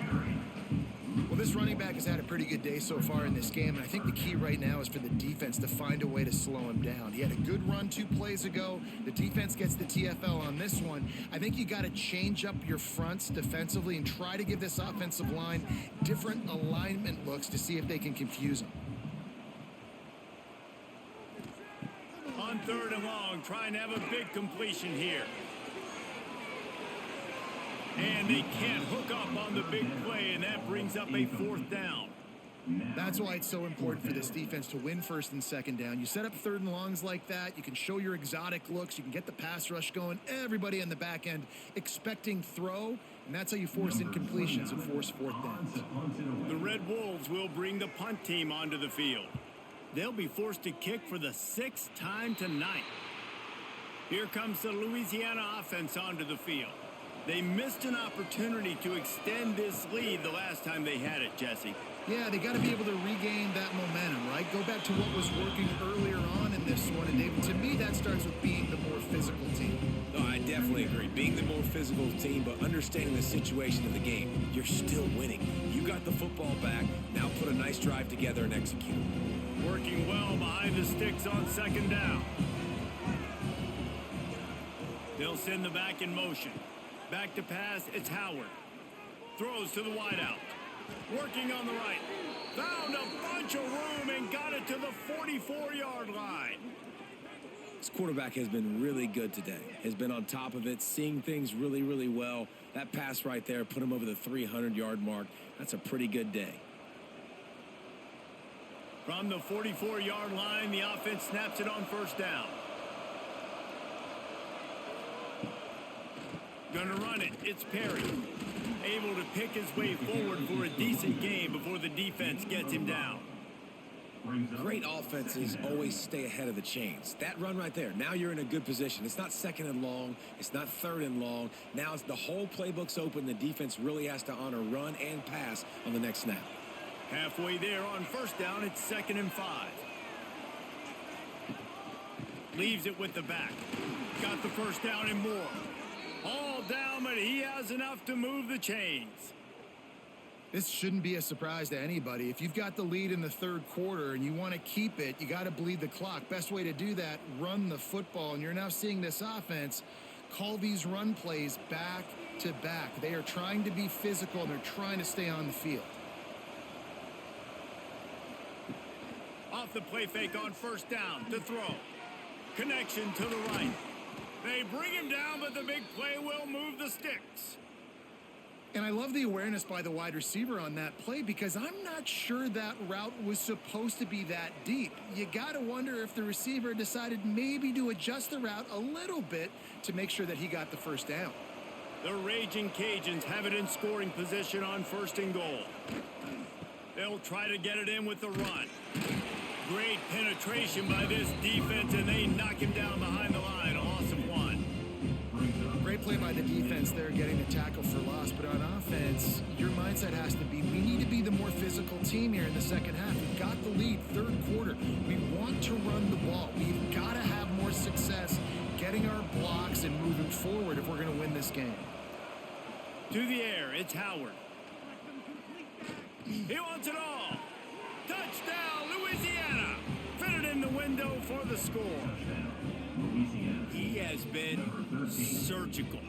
Well, this running back has had a pretty good day so far in this game, and I think the key right now is for the defense to find a way to slow him down. He had a good run 2 plays ago. The defense gets the TFL on this one. I think you got to change up your fronts defensively and try to give this offensive line different alignment looks to see if they can confuse him. On third and long, trying to have a big completion here. And they can't hook up on the big play, and that brings up a 4th down. That's why it's so important for this defense to win 1st and 2nd down. You set up 3rd and longs like that, you can show your exotic looks, you can get the pass rush going, everybody on the back end expecting throw, and that's how you force incompletions and force 4th downs. The Red Wolves will bring the punt team onto the field. They'll be forced to kick for the 6th time tonight. Here comes the Louisiana offense onto the field. They missed an opportunity to extend this lead the last time they had it, Jesse. Yeah, they got to be able to regain that momentum, right? Go back to what was working earlier on in this one. And David, to me, that starts with being the more physical team. No, I definitely agree. Being the more physical team, but understanding the situation of the game. You're still winning. You got the football back. Now put a nice drive together and execute. Working well behind the sticks on 2nd down. They'll send the back in motion. Back to pass, it's Howard. Throws to the wideout. Working on the right. Found a bunch of room and got it to the 44-yard line. This quarterback has been really good today. Has been on top of it, seeing things really, really well. That pass right there put him over the 300-yard mark. That's a pretty good day. From the 44-yard line, the offense snaps it on first down. Gonna run it. It's Perry. Able to pick his way forward for a decent game before the defense gets him down. Great offenses always stay ahead of the chains. That run right there, now you're in a good position. It's not second and long. It's not third and long. Now it's the whole playbook's open. The defense really has to honor run and pass on the next snap. Halfway there on first down, it's 2nd and 5. Leaves it with the back. Got the first down and more. All down, but he has enough to move the chains. This shouldn't be a surprise to anybody. If you've got the lead in the third quarter and you want to keep it, you got to bleed the clock. Best way to do that, run the football. And you're now seeing this offense call these run plays back to back. They are trying to be physical, and they're trying to stay on the field. Off the play fake on first down to throw. Connection to the right. They bring him down, but the big play will move the sticks. And I love the awareness by the wide receiver on that play, because I'm not sure that route was supposed to be that deep. You got to wonder if the receiver decided maybe to adjust the route a little bit to make sure that he got the first down. The Ragin Cajuns have it in scoring position on 1st and goal. They'll try to get it in with the run. Great penetration by this defense, and they knock him down behind the line. A loss of 1. Great play by the defense there, getting the tackle for loss. But on offense, your mindset has to be, we need to be the more physical team here in the second half. We've got the lead, third quarter. We want to run the ball. We've got to have more success getting our blocks and moving forward if we're going to win this game. To the air, it's Howard. He wants it all. Touchdown, Louisiana. Fitted in the window for the score. He has been surgical.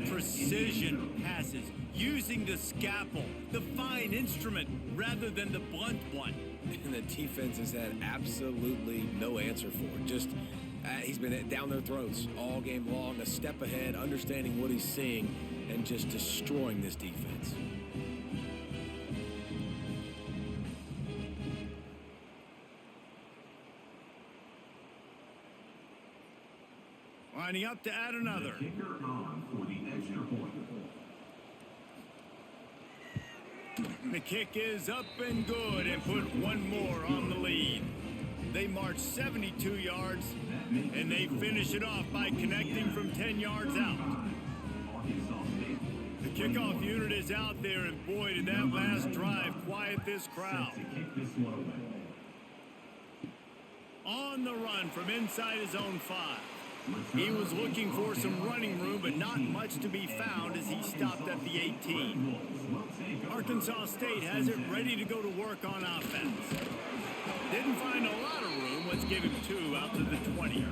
Precision passes, using the scalpel, the fine instrument, rather than the blunt one. And the defense has had absolutely no answer for it. Just, he's been down their throats all game long, a step ahead, understanding what he's seeing, and just destroying this defense. Lining up to add another. The kick is up and good, and put one more on the lead. They march 72 yards, and they finish it off by connecting from 10 yards out. The kickoff unit is out there, and boy, did that last drive quiet this crowd. On the run from inside his own 5. He was looking for some running room, but not much to be found as he stopped at the 18. Arkansas State has it ready to go to work on offense. Didn't find a lot of room. Let's give him 2 out to the 20.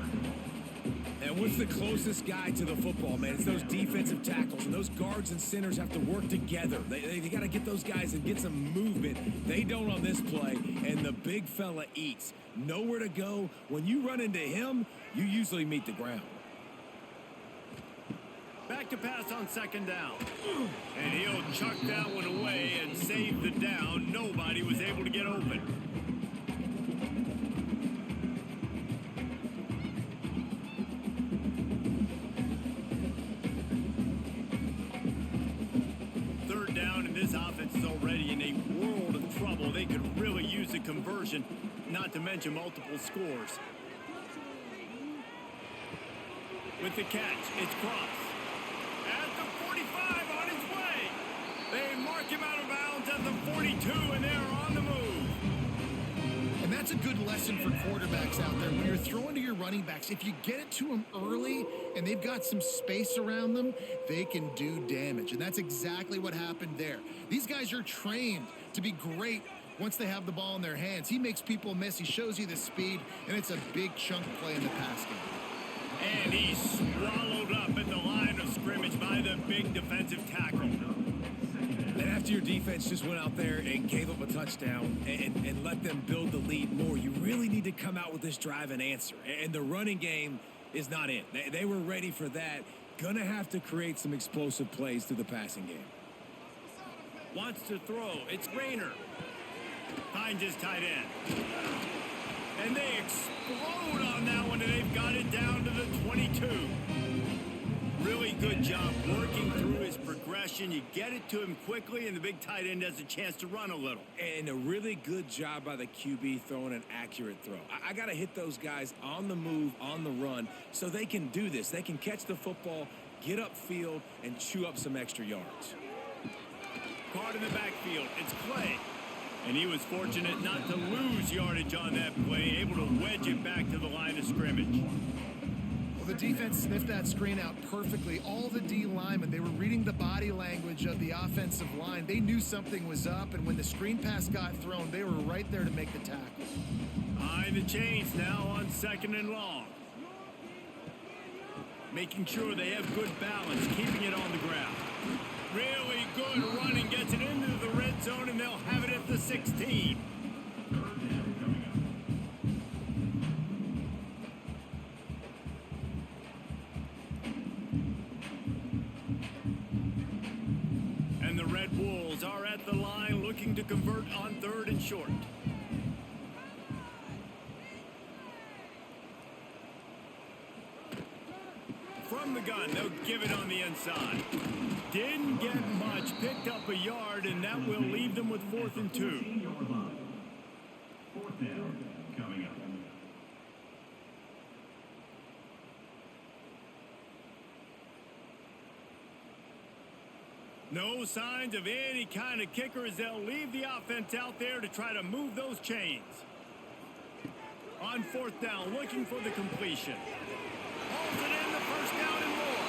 And what's the closest guy to the football, man? It's those defensive tackles, and those guards and centers have to work together. They got to get those guys and get some movement. They don't on this play, and the big fella eats. Nowhere to go. When you run into him, you usually meet the ground. Back to pass on 2nd down. And he'll chuck that one away and save the down. Nobody was able to get open. Third down, and this offense is already in a world of trouble. They could really use a conversion, not to mention multiple scores. With the catch, it's Cross. At the 45 on his way. They mark him out of bounds at the 42, and they're on the move. And that's a good lesson for quarterbacks out there. When you're throwing to your running backs, if you get it to them early and they've got some space around them, they can do damage. And that's exactly what happened there. These guys are trained to be great once they have the ball in their hands. He makes people miss. He shows you the speed, and it's a big chunk play in the pass game. And he's swallowed up at the line of scrimmage by the big defensive tackle. And after your defense just went out there and gave up a touchdown and let them build the lead more, you really need to come out with this drive and answer. And the running game is not in. They were ready for that. Gonna have to create some explosive plays through the passing game. Wants to throw. It's Rayner. Finds his tight end. And they explode on that one, and they've got it down to the 22. Really good job working through his progression. You get it to him quickly, and the big tight end has a chance to run a little. And a really good job by the QB throwing an accurate throw. I got to hit those guys on the move, on the run, so they can do this. They can catch the football, get upfield, and chew up some extra yards. Caught in the backfield. It's Clay. And he was fortunate not to lose yardage on that play, able to wedge it back to the line of scrimmage. Well, the defense sniffed that screen out perfectly. All the D linemen, they were reading the body language of the offensive line. They knew something was up, and when the screen pass got thrown, they were right there to make the tackle. Behind the chains now on 2nd and long. Making sure they have good balance, keeping it on the ground. Really good running, gets it into the red zone, and they'll have it at the 16. And the Red Wolves are at the line looking to convert on 3rd and short. From the gun, they'll give it on the inside. Didn't get much, picked up a yard, and that will leave them with 4th and 2. 4th down coming up. No signs of any kind of kicker as they'll leave the offense out there to try to move those chains. On 4th down, looking for the completion. Holds it in, the 1st down and more.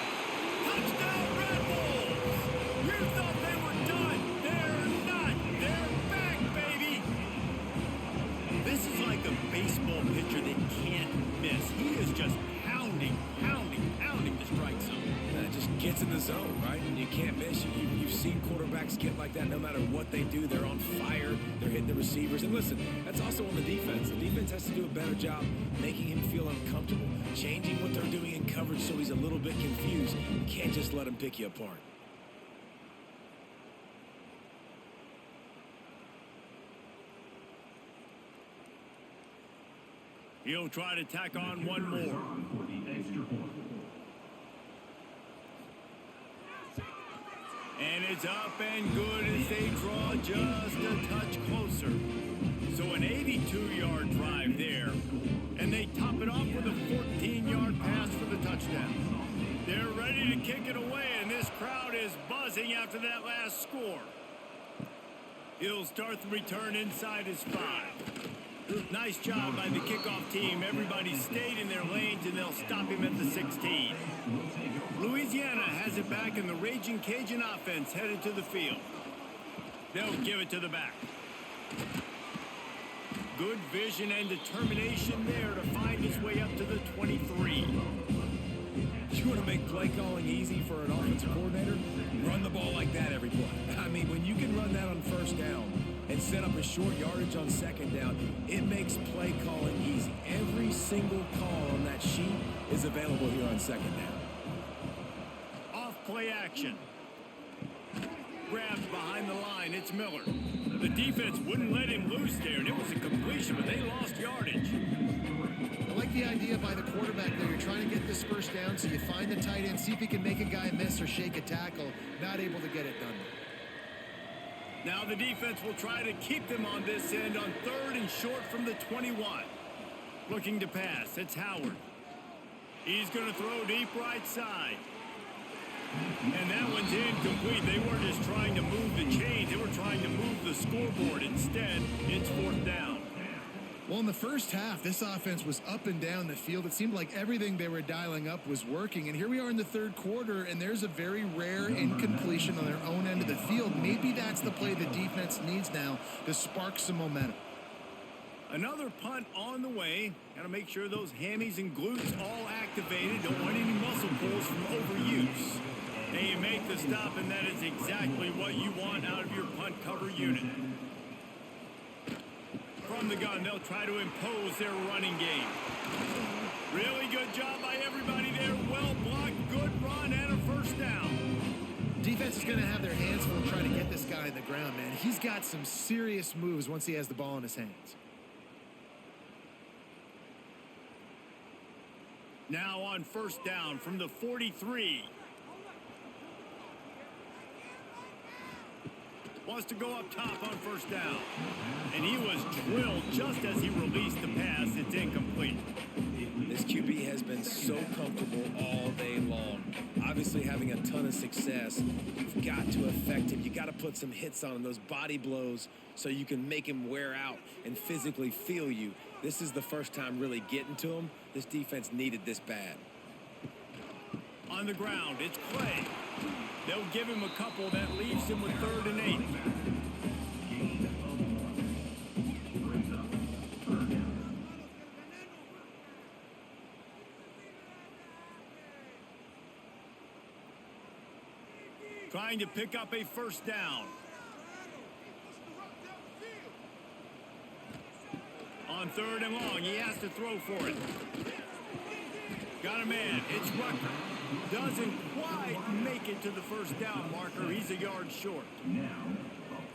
Touchdown, Red Bulls! You thought they were done. They're not. They're back, baby. This is like a baseball pitcher that can't miss. He is just pounding to strike zone. That just gets in the zone, right? And you can't miss. You've seen quarterbacks get like that no matter what they do. They're on fire. They're hitting the receivers. And listen, that's also on the defense. The defense has to do a better job making him feel uncomfortable, changing what they're doing in coverage so he's a little bit confused. You can't just let him pick you apart. He'll try to tack on one more. And it's up and good as they draw just a touch closer. So an 82-yard drive there. And they top it off with a 14-yard pass for the touchdown. They're ready to kick it away, and this crowd is buzzing after that last score. He'll start the return inside his 5. Nice job by the kickoff team. Everybody stayed in their lanes, and they'll stop him at the 16. Louisiana has it back, and the Ragin Cajun offense headed to the field. They'll give it to the back. Good vision and determination there to find his way up to the 23. You want to make play calling easy for an offensive coordinator? Run the ball like that every play. I mean, when you can run that on 1st down and set up a short yardage on 2nd down, it makes play calling easy. Every single call on that sheet is available here on 2nd down. Off play action. Grabbed behind the line. It's Miller. The defense wouldn't let him loose there, and it was a completion, but they lost yardage. I like the idea by the quarterback there. You're trying to get this 1st down, so you find the tight end, see if he can make a guy miss or shake a tackle. Not able to get it done. Now the defense will try to keep them on this end on 3rd and short from the 21. Looking to pass. It's Howard. He's going to throw deep right side. And that one's incomplete. They weren't just trying to move the chains. They were trying to move the scoreboard. Instead, it's 4th down. Well, in the first half, this offense was up and down the field. It seemed like everything they were dialing up was working. And here we are in the 3rd quarter, and there's a very rare incompletion on their own end of the field. Maybe that's the play the defense needs now to spark some momentum. Another punt on the way. Got to make sure those hammies and glutes all activated. Don't want any muscle pulls from overuse. They make the stop, and that is exactly what you want out of your punt cover unit. From the gun, they'll try to impose their running game. Really good job by everybody there. Well blocked, good run, and a 1st down. defense is going to have their hands full trying to get this guy on the ground, man. He's got some serious moves once he has the ball in his hands. Now on first down from the 43. Wants to go up top on first down. And he was drilled just as he released the pass. It's incomplete. This QB has been so comfortable all day long. Obviously having a ton of success. You've got to affect him. You got to put some hits on him, those body blows, so you can make him wear out and physically feel you. This is the first time really getting to him. This defense needed this bad. On the ground, it's Clay. They'll give him a couple that leaves him with 3rd and 8. Trying to pick up a first down. On 3rd and long, he has to throw for it. Got a man. It's Rucker. Doesn't quite make it to the first down marker. He's a yard short.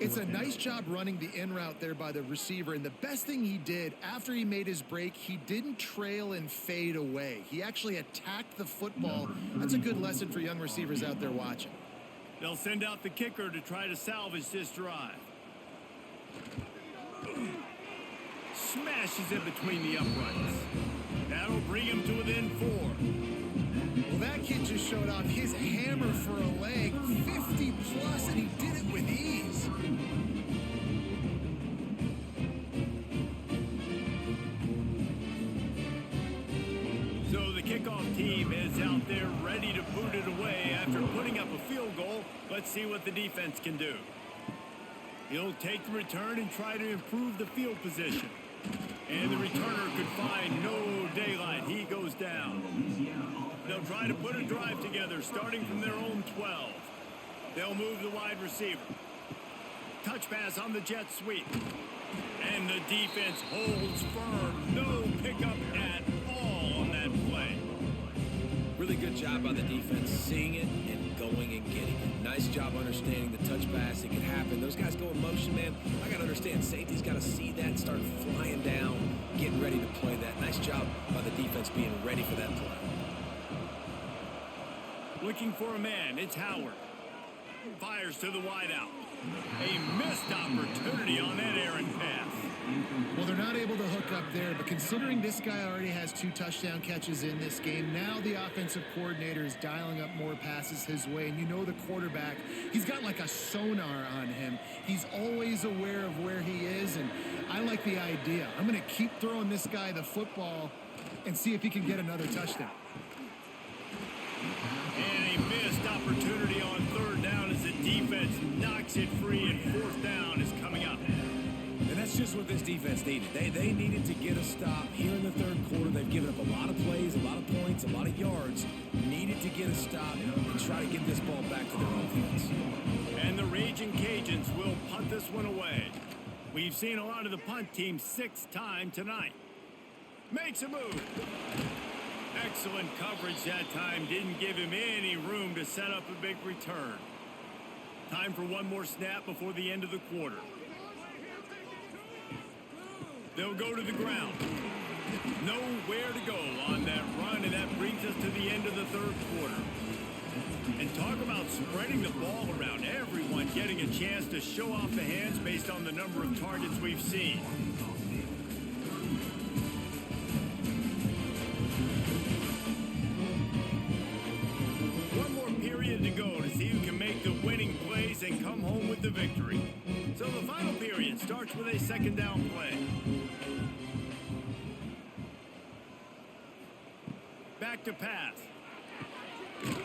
It's a nice job running the in route there by the receiver. And the best thing he did after he made his break, he didn't trail and fade away. He actually attacked the football. That's a good lesson for young receivers out there watching. They'll send out the kicker to try to salvage this drive. Smashes it between the uprights. That'll bring him to within 4. Well, that kid just showed off his hammer for a leg, 50 plus, and he did it with ease. So the kickoff team is out there ready to boot it away after putting up a field goal. Let's see what the defense can do. He'll take the return and try to improve the field position. And the returner could find no daylight. He goes down. They'll try to put a drive together starting from their own 12. They'll move the wide receiver. Touch pass on the jet sweep. And the defense holds firm. No pickup at all on that play. Really good job by the defense, seeing it and going and getting it. Nice job understanding the touch pass. It can happen. Those guys go in motion, man. I got to understand, safety's got to see that, start flying down, getting ready to play that. Nice job by the defense being ready for that play. Looking for a man, it's Howard. Fires to the wideout. A missed opportunity on that errant pass. Well, they're not able to hook up there, but considering this guy already has 2 touchdown catches in this game, now the offensive coordinator is dialing up more passes his way. And you know the quarterback, he's got like a sonar on him. He's always aware of where he is, and I like the idea. I'm going to keep throwing this guy the football and see if he can get another touchdown. And a missed opportunity on 3rd down as the defense knocks it free, and 4th down is coming up. And that's just what this defense needed. They needed to get a stop here in the 3rd quarter. They've given up a lot of plays, a lot of points, a lot of yards. Needed to get a stop and try to get this ball back to their offense. And the Ragin Cajuns will punt this one away. We've seen a lot of the punt team 6th time tonight. Makes a move. Excellent coverage that time. Didn't give him any room to set up a big return. Time for one more snap before the end of the quarter. They'll go to the ground. Nowhere to go on that run, and that brings us to the end of the 3rd quarter. And talk about spreading the ball around. Everyone getting a chance to show off the hands based on the number of targets we've seen. One more period to go to see who can make the winning plays and come home with the victory. So the final period starts with a 2nd down play. Back to pass.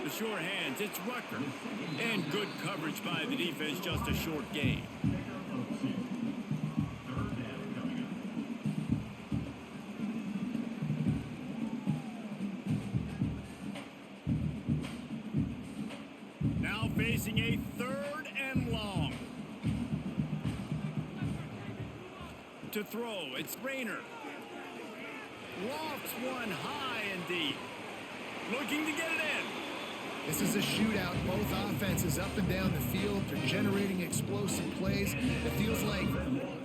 The sure hands, it's Rucker. And good coverage by the defense, just a short gain. Now facing a 3rd and long. To throw, it's Rayner. Lofts one high and deep. Looking to get it in. This is a shootout. Both offenses up and down the field. They're generating explosive plays. It feels like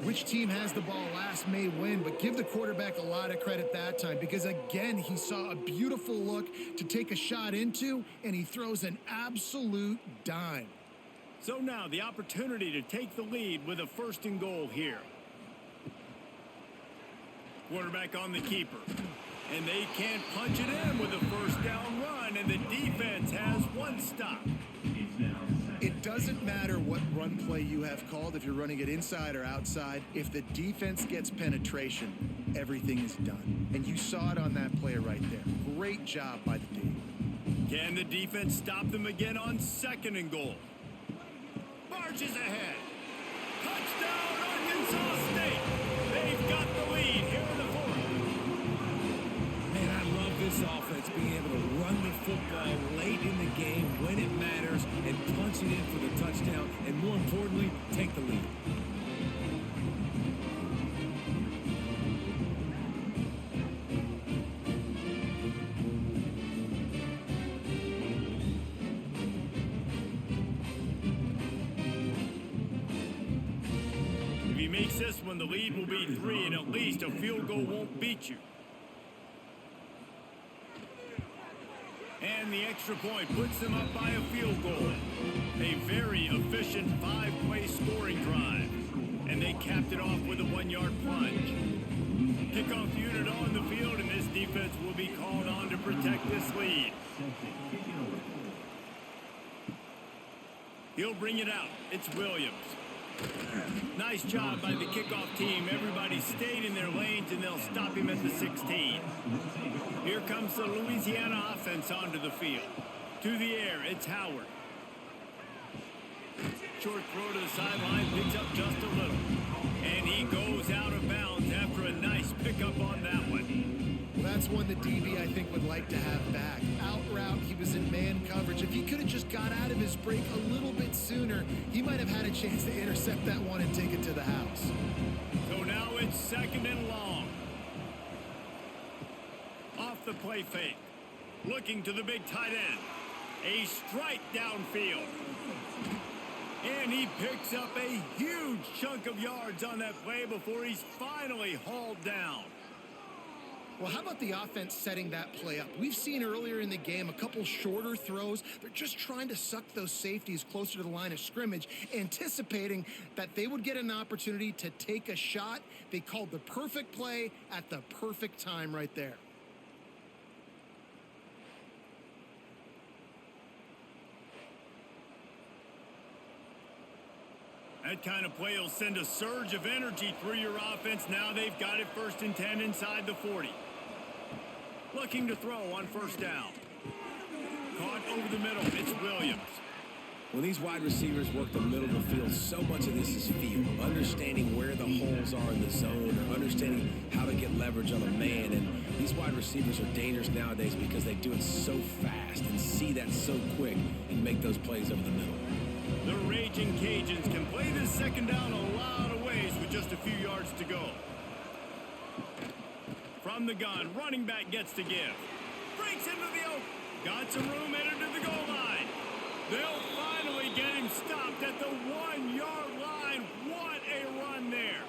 which team has the ball last may win, but give the quarterback a lot of credit that time because, again, he saw a beautiful look to take a shot into, and he throws an absolute dime. So now the opportunity to take the lead with a 1st and goal here. Quarterback on the keeper. And they can't punch it in with a 1st down run, and the defense has 1 stop. It doesn't matter what run play you have called, if you're running it inside or outside. If the defense gets penetration, everything is done. And you saw it on that play right there. Great job by the D. Can the defense stop them again on 2nd and goal? Marches ahead. Touchdown, Arkansas State. They've got the lead here in the 4th. Man, I love this offense being able to run the football late in the game when it matters and punch it in for the touchdown and, more importantly, take the lead. If he makes this one, the lead will be 3, and at least a field goal won't beat you. And the extra point puts them up by a field goal. A very efficient 5-play scoring drive. And they capped it off with a 1-yard plunge. Kickoff unit on the field, and this defense will be called on to protect this lead. He'll bring it out. It's Williams. Nice job by the kickoff team. Everybody stayed in their lanes, and they'll stop him at the 16. Here comes the Louisiana offense onto the field. To the air, it's Howard. Short throw to the sideline, picks up just a little. And he goes out of bounds after a nice pickup on that one. Well, that's one the DB, I think, would like to have back. Out route, he was in man coverage. If he could have just got out of his break a little bit sooner, he might have had a chance to intercept that one and take it to the house. So now it's 2nd and long. Off the play fake. Looking to the big tight end. A strike downfield. And he picks up a huge chunk of yards on that play before he's finally hauled down. Well, how about the offense setting that play up? We've seen earlier in the game a couple shorter throws. They're just trying to suck those safeties closer to the line of scrimmage, anticipating that they would get an opportunity to take a shot. They called the perfect play at the perfect time right there. That kind of play will send a surge of energy through your offense. Now they've got it 1st and 10 inside the 40. Looking to throw on 1st down. Caught over the middle. It's Williams. When these wide receivers work the middle of the field, so much of this is feel. Understanding where the holes are in the zone or understanding how to get leverage on a man. And these wide receivers are dangerous nowadays because they do it so fast and see that so quick and make those plays over the middle. The Ragin Cajuns can play this 2nd down a lot of ways with just a few yards to go. From the gun, running back gets to give. Breaks into the open. Got some room, entered to the goal line. They'll finally get him stopped at the 1-yard line. What a run there.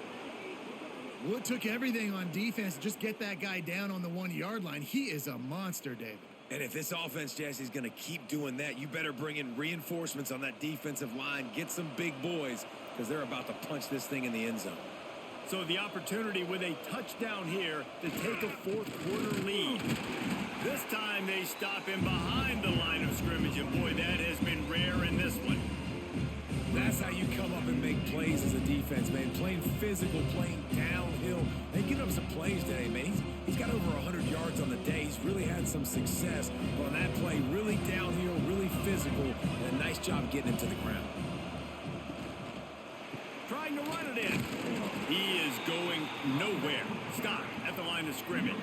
Well, it took everything on defense to just get that guy down on the 1-yard line. He is a monster, David. And if this offense, Jesse, is going to keep doing that, you better bring in reinforcements on that defensive line. Get some big boys because they're about to punch this thing in the end zone. So the opportunity with a touchdown here to take a 4th-quarter lead. This time they stop him behind the line of scrimmage, and boy, that has been rare in this one. That's how you come up and make plays as a defense, man. Playing physical, playing downhill. They get up some plays today, man. He's got over 100 yards on the day. He's really had some success on that play. Really downhill, really physical, and a nice job getting him to the ground. Trying to run it in. He is going nowhere. Stop at the line of scrimmage.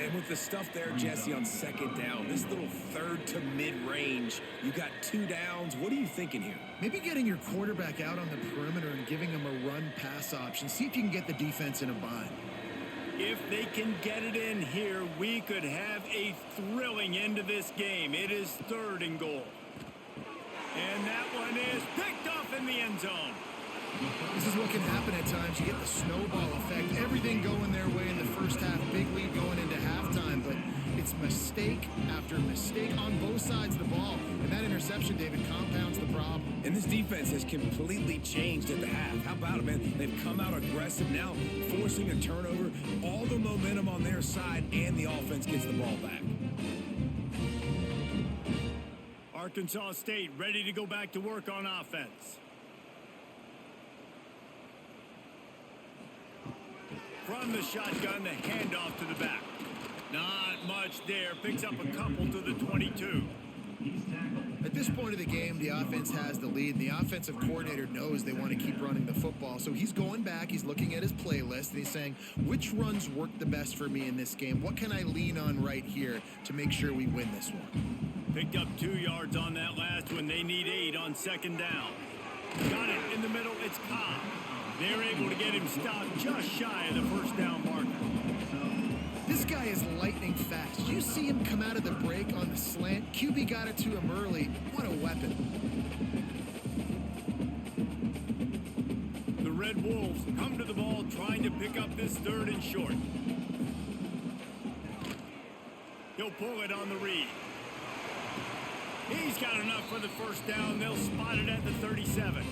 And with the stuff there, Jesse, on 2nd down, this little 3rd to mid-range, you got 2 downs. What are you thinking here? Maybe getting your quarterback out on the perimeter and giving him a run-pass option. See if you can get the defense in a bind. If they can get it in here, we could have a thrilling end to this game. It is 3rd and goal. And that one is picked off in the end zone. This is what can happen at times. You get the snowball effect. Everything going their way in the first half. Big lead going into halftime. But it's mistake after mistake on both sides of the ball. And that interception, David, compounds the problem. And this defense has completely changed at the half. How about it, man? They've come out aggressive now, forcing a turnover. All the momentum on their side, and the offense gets the ball back. Arkansas State ready to go back to work on offense. From the shotgun, the handoff to the back. Not much there. Picks up a couple to the 22. At this point of the game, the offense has the lead. The offensive coordinator knows they want to keep running the football. So he's going back, he's looking at his playlist, and he's saying, which runs work the best for me in this game? What can I lean on right here to make sure we win this one? Picked up 2 yards on that last one. They need 8 on 2nd down. Got it in the middle. It's Cobb. They're able to get him stopped just shy of the 1st down marker. This guy is lightning fast. You see him come out of the break on the slant. QB got it to him early. What a weapon. The Red Wolves come to the ball trying to pick up this 3rd and short. He'll pull it on the read. He's got enough for the 1st down. They'll spot it at the 37.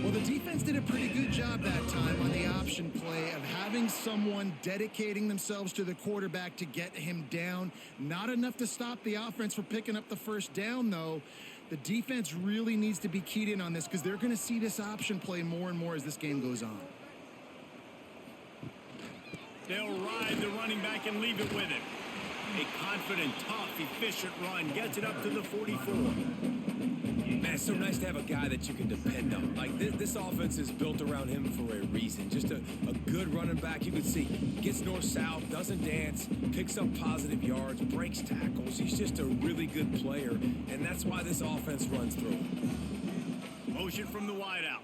Well, the defense did a pretty good job that time on the option play of having someone dedicating themselves to the quarterback to get him down. Not enough to stop the offense from picking up the 1st down, though. The defense really needs to be keyed in on this because they're going to see this option play more and more as this game goes on. They'll ride the running back and leave it with him. A confident, tough, efficient run gets it up to the 44. Man, it's so nice to have a guy that you can depend on. Like, this offense is built around him for a reason. Just a good running back. You can see gets north-south, doesn't dance, picks up positive yards, breaks tackles. He's just a really good player, and that's why this offense runs through him. Motion from the wideout.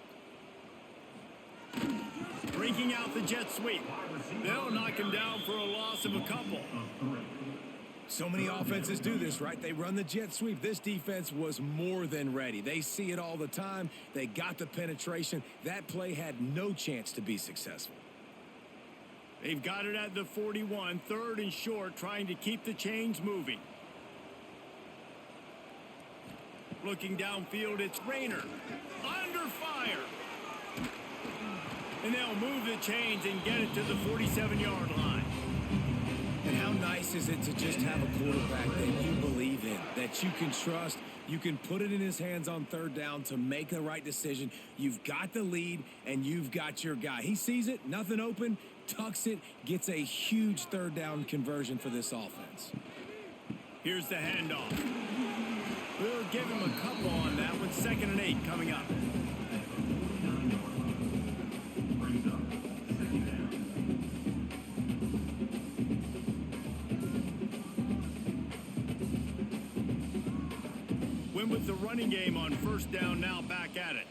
Breaking out the jet sweep. They'll knock him down for a loss of a couple. So many offenses do this, right? They run the jet sweep. This defense was more than ready. They see it all the time. They got the penetration. That play had no chance to be successful. They've got it at the 41, 3rd and short, trying to keep the chains moving. Looking downfield, it's Rayner. Under fire. And they'll move the chains and get it to the 47-yard line. And how nice is it to just have a quarterback that you believe in, that you can trust, you can put it in his hands on 3rd down to make the right decision. You've got the lead, and you've got your guy. He sees it, nothing open, tucks it, gets a huge 3rd down conversion for this offense. Here's the handoff. We'll give him a couple on that one. 2nd and 8 coming up. With the running game on 1st down, now back at it.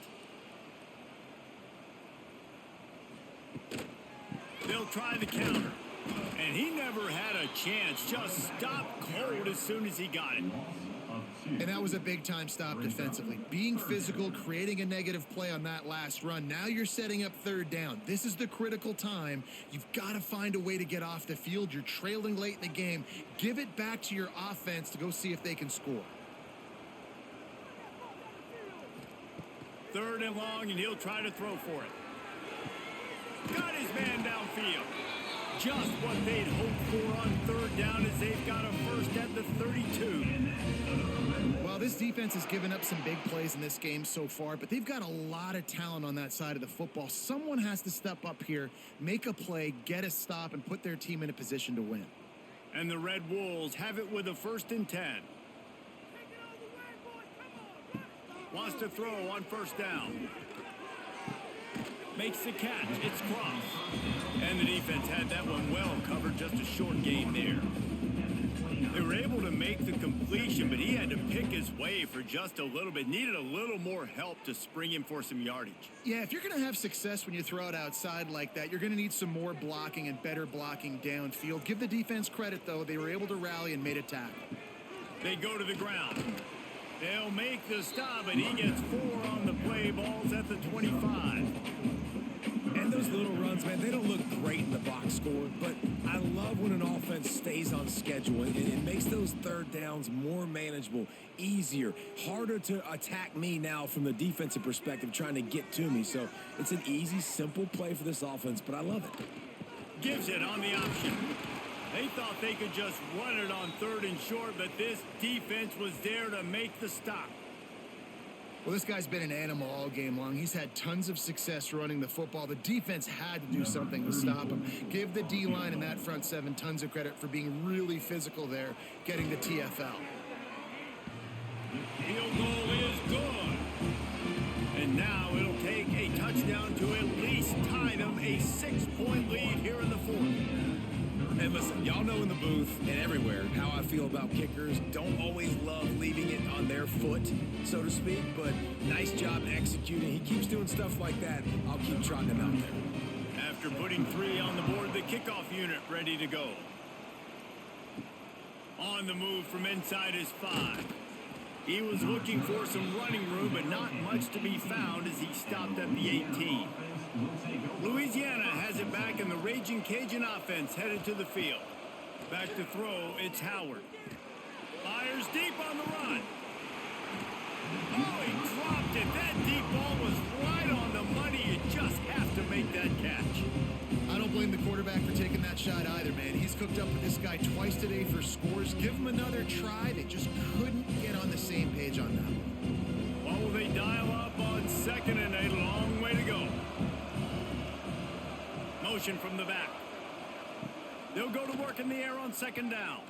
They'll try the counter. And he never had a chance. Just stopped cold as soon as he got it. And that was a big-time stop defensively. Being physical, creating a negative play on that last run. Now you're setting up 3rd down. This is the critical time. You've got to find a way to get off the field. You're trailing late in the game. Give it back to your offense to go see if they can score. 3rd and long, and he'll try to throw for it. Got his man downfield. Just what they'd hoped for on 3rd down as they've got a 1st at the 32. Well, this defense has given up some big plays in this game so far, but they've got a lot of talent on that side of the football. Someone has to step up here, make a play, get a stop, and put their team in a position to win. And the Red Wolves have it with a 1st and 10. Wants to throw on 1st down. Makes the catch. It's Cross. And the defense had that one well covered. Just a short gain there. They were able to make the completion, but he had to pick his way for just a little bit. Needed a little more help to spring him for some yardage. Yeah, if you're going to have success when you throw it outside like that, you're going to need some more blocking and better blocking downfield. Give the defense credit, though. They were able to rally and made a tackle. They go to the ground. They'll make the stop, and he gets 4 on the play. Ball's at the 25. And those little runs, man, they don't look great in the box score, but I love when an offense stays on schedule, and it makes those third downs more manageable, easier, harder to attack me now from the defensive perspective trying to get to me. So it's an easy, simple play for this offense, but I love it. Gives it on the option. They thought they could just run it on 3rd and short, but this defense was there to make the stop. Well, this guy's been an animal all game long. He's had tons of success running the football. The defense had to do something to stop him. Give the D-line and that front 7 tons of credit for being really physical there, getting the TFL. Field goal is good. And now it'll take a touchdown to at least tie them a 6-point lead here in the 4th. And listen, y'all know in the booth and everywhere how I feel about kickers. Don't always love leaving it on their foot, so to speak, but nice job executing. He keeps doing stuff like that. I'll keep trotting him out there. After putting 3 on the board, the kickoff unit ready to go. On the move from inside his 5. He was looking for some running room, but not much to be found as he stopped at the 18. Louisiana has it back, and the Ragin Cajun offense headed to the field. Back to throw, it's Howard. Fires deep on the run. Oh, he dropped it. That deep ball was right on the money. You just have to make that catch. I don't blame the quarterback for taking that shot either, man. He's cooked up with this guy twice today for scores. Give him another try. They just couldn't get on the same page on that one. What will they dial up on 2nd and a long way to go? Motion from the back. They'll go to work in the air on 2nd down.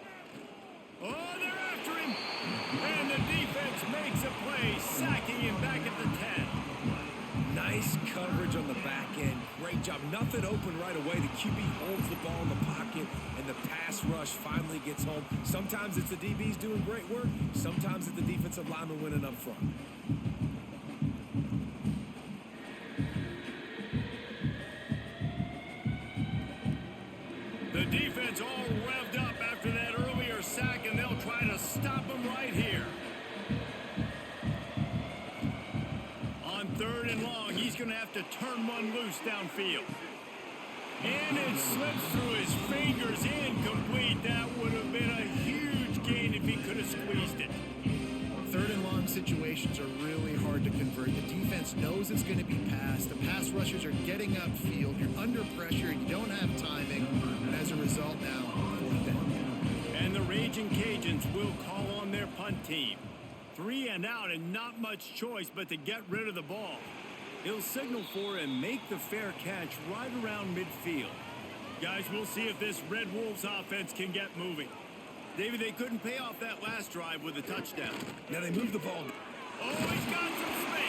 Oh, they're after him. And the defense makes a play, sacking him back at the 10. Nice coverage on the back end. Great job. Nothing open right away. The QB holds the ball in the pocket, and the pass rush finally gets home. Sometimes it's the DBs doing great work. Sometimes it's the defensive lineman winning up front. The defense all revved up after that earlier sack, and they'll try to stop him right here. On 3rd and long, he's going to have to turn one loose downfield. And it slips through his fingers, incomplete. That would have been a huge gain if he could have squeezed it. 3rd and long situations are really hard to convert. The defense knows it's going to be passed. The pass rushers are getting upfield. You're under pressure. You don't have timing. And as a result now, 4th down. And the Ragin Cajuns will call on their punt team. 3 and out, and not much choice but to get rid of the ball. He'll signal for and make the fair catch right around midfield. Guys, we'll see if this Red Wolves offense can get moving. David, they couldn't pay off that last drive with a touchdown. Now they move the ball. Oh, he's got some space.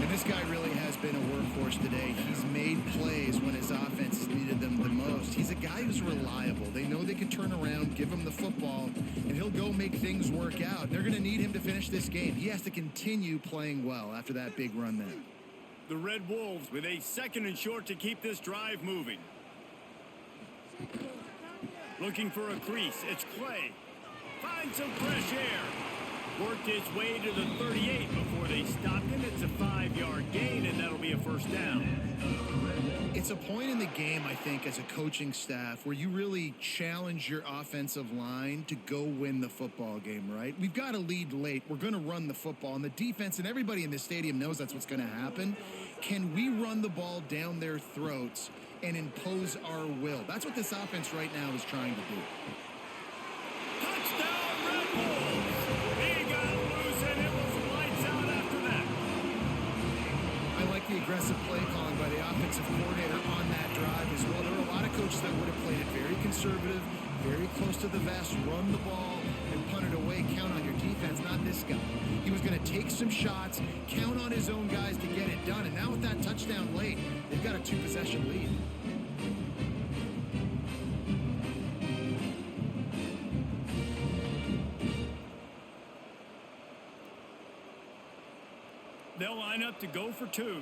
And this guy really has been a workhorse today. He's made plays when his offense has needed them the most. He's a guy who's reliable. They know they can turn around, give him the football, and he'll go make things work out. They're going to need him to finish this game. He has to continue playing well after that big run there. The Red Wolves with a 2nd and short to keep this drive moving. Looking for a crease. It's Clay. Finds some fresh air. Worked his way to the 38 before they stopped him. It's a 5-yard gain, and that'll be a 1st down. It's a point in the game, I think, as a coaching staff where you really challenge your offensive line to go win the football game, right? We've got a lead late. We're going to run the football, and the defense and everybody in the stadium knows that's what's going to happen. Can we run the ball down their throats and impose our will? That's what this offense right now is trying to do. Touchdown, Red Bulls! He got loose, and it was lights out after that. I like the aggressive play calling by the offensive coordinator on that drive as well. There were a lot of coaches that would have played it very conservative, very close to the vest, run the ball, and punt it away. Count on your defense, not this guy. He was going to take some shots, count on his own guys to get it done. And now with that touchdown late, they've got a 2-possession lead. line up to go for two.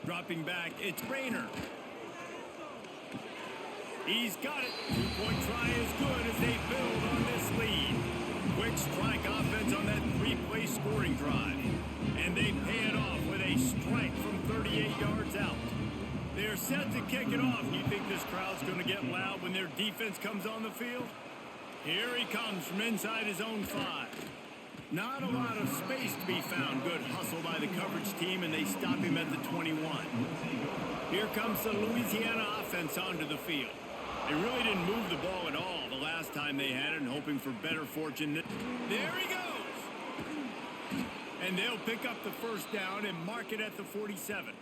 Dropping back, it's Rayner. He's got it. Two-point try is good as they build on this lead. Quick strike offense on that three-play scoring drive. And they pay it off with a strike from 38 yards out. They're set to kick it off. You think this crowd's going to get loud when their defense comes on the field? Here he comes from inside his own 5. Not a lot of space to be found. Good hustle by the coverage team, and they stop him at the 21. Here comes the Louisiana offense onto the field. They really didn't move the ball at all the last time they had it, and hoping for better fortune. There he goes! And they'll pick up the first down and mark it at the 47.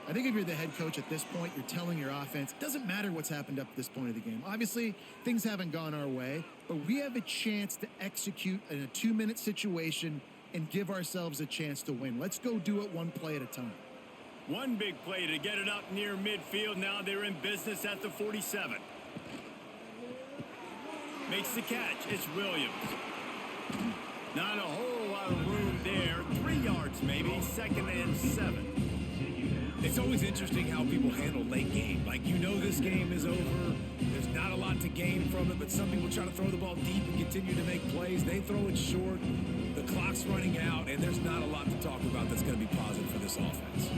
I think if you're the head coach at this point, you're telling your offense, it doesn't matter what's happened up to this point of the game. Obviously, things haven't gone our way, but we have a chance to execute in a 2-minute situation and give ourselves a chance to win. Let's go do it one play at a time. One big play to get it up near midfield. Now they're in business at the 47. Makes the catch. It's Williams. Not a whole lot of room there. 3 yards maybe. 2nd and 7. It's always interesting how people handle late game. Like, you know this game is over. There's not a lot to gain from it, but some people try to throw the ball deep and continue to make plays. They throw it short. The clock's running out, and there's not a lot to talk about that's going to be positive for this offense.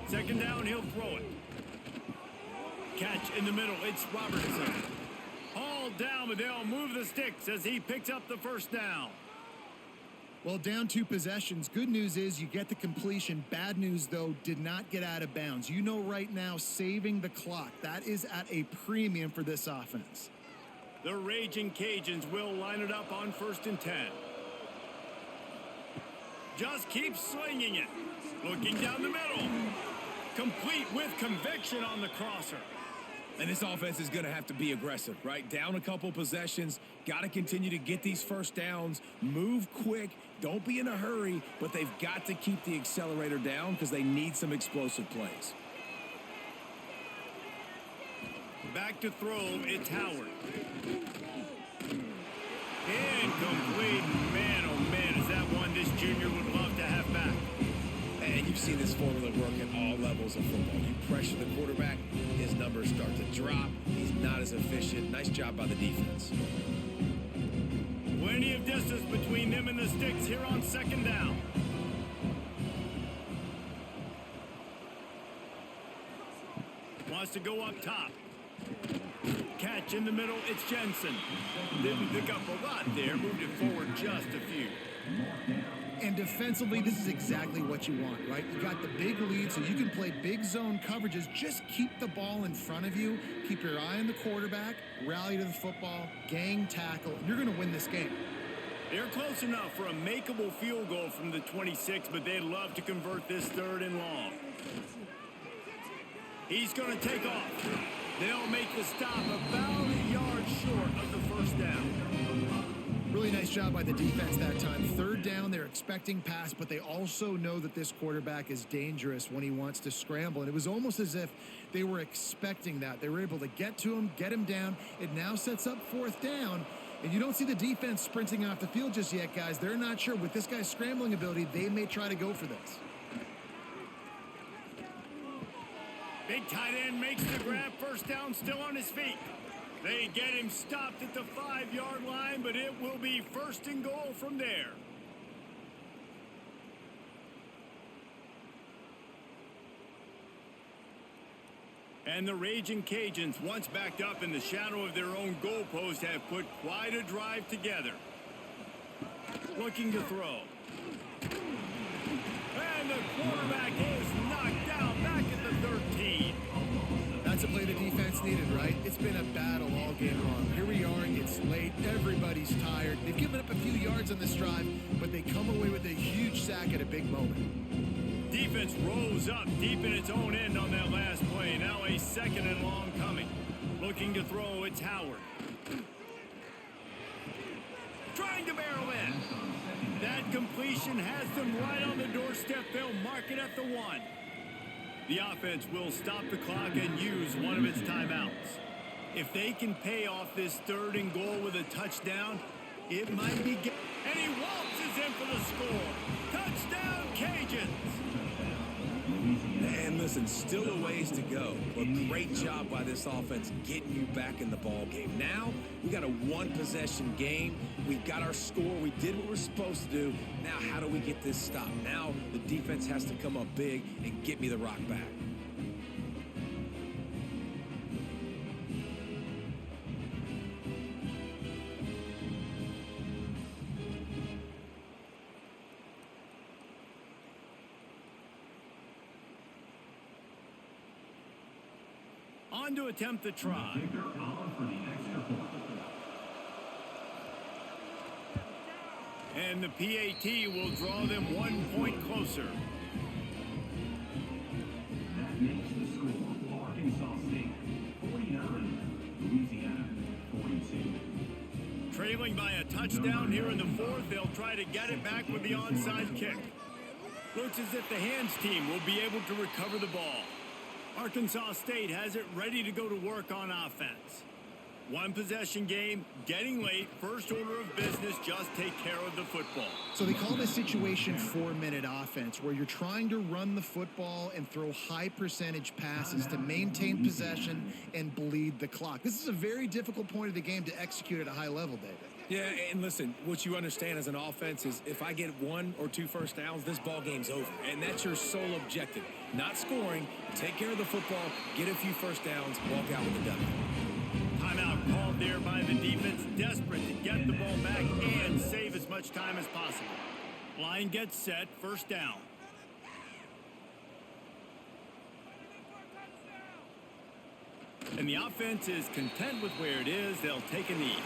2nd down, he'll throw it. Catch in the middle. It's Robertson. All down, but they'll move the sticks as he picks up the first down. Well, down 2 possessions. Good news is you get the completion. Bad news, though, did not get out of bounds. You know right now, saving the clock. That is at a premium for this offense. The Ragin Cajuns will line it up on 1st and 10. Just keep swinging it. Looking down the middle. Complete with conviction on the crosser. And this offense is going to have to be aggressive, right? Down a couple possessions. Got to continue to get these first downs. Move quick. Don't be in a hurry, but they've got to keep the accelerator down because they need some explosive plays. Back to throw, it's Howard. Incomplete. Man, oh man, is that one this junior would love to have back. And you've seen this formula work at all levels of football. You pressure the quarterback, his numbers start to drop. He's not as efficient. Nice job by the defense. Plenty of distance between them and the sticks here on 2nd down. Wants to go up top. Catch in the middle, it's Jensen. Didn't pick up a lot there, moved it forward just a few. And defensively, this is exactly what you want, right? You got the big lead, so you can play big zone coverages. Just keep the ball in front of you. Keep your eye on the quarterback. Rally to the football. Gang tackle. And you're going to win this game. They're close enough for a makeable field goal from the 26, but they'd love to convert this 3rd and long. He's going to take off. They'll make the stop about a yard short of the first down. Really nice job by the defense that time. 3rd down, they're expecting pass, but they also know that this quarterback is dangerous when he wants to scramble. And it was almost as if they were expecting that. They were able to get to him, get him down. It now sets up 4th down. And you don't see the defense sprinting off the field just yet, guys. They're not sure. With this guy's scrambling ability, they may try to go for this. Big tight end makes the grab. First down, still on his feet. They get him stopped at the 5-yard line, but it will be 1st and goal from there. And the Ragin Cajuns, once backed up in the shadow of their own goalpost, have put quite a drive together. Looking to throw. And the quarterback is knocked down back at the 13. That's a play the defense needed, right? It's been a battle all game long. Here we are, it's late, everybody's tired. They've given up a few yards on this drive, but they come away with a huge sack at a big moment. Defense rose up deep in its own end on that last play. Now a 2nd and long coming. Looking to throw, it's Howard. Trying to barrel in. That completion has them right on the doorstep. They'll mark it at the 1. The offense will stop the clock and use one of its timeouts. If they can pay off this 3rd and goal with a touchdown, it might be... And he waltzes in for the score. Touchdown, Cajuns! And listen, still a ways to go, but great job by this offense getting you back in the ball game. Now, we got a 1-possession game. We've got our score. We did what we're supposed to do. Now, how do we get this stopped? Now, the defense has to come up big and get me the rock back. On to attempt the try. And the PAT will draw them 1 point closer. That makes the score Arkansas State 49, Louisiana 42. Trailing by a touchdown here in the 4th, they'll try to get it back with the onside kick. Looks as if the hands team will be able to recover the ball. Arkansas State has it ready to go to work on offense. 1-possession game, getting late, first order of business, just take care of the football. So they call this situation 4-minute offense, where you're trying to run the football and throw high percentage passes to maintain possession and bleed the clock. This is a very difficult point of the game to execute at a high level, David. Yeah, and listen, what you understand as an offense is if I get 1 or 2 first downs, this ball game's over. And that's your sole objective. Not scoring, take care of the football, get a few first downs, walk out with the W. Timeout called there by the defense, desperate to get the ball back and save as much time as possible. Line gets set, first down. And the offense is content with where it is. They'll take a knee.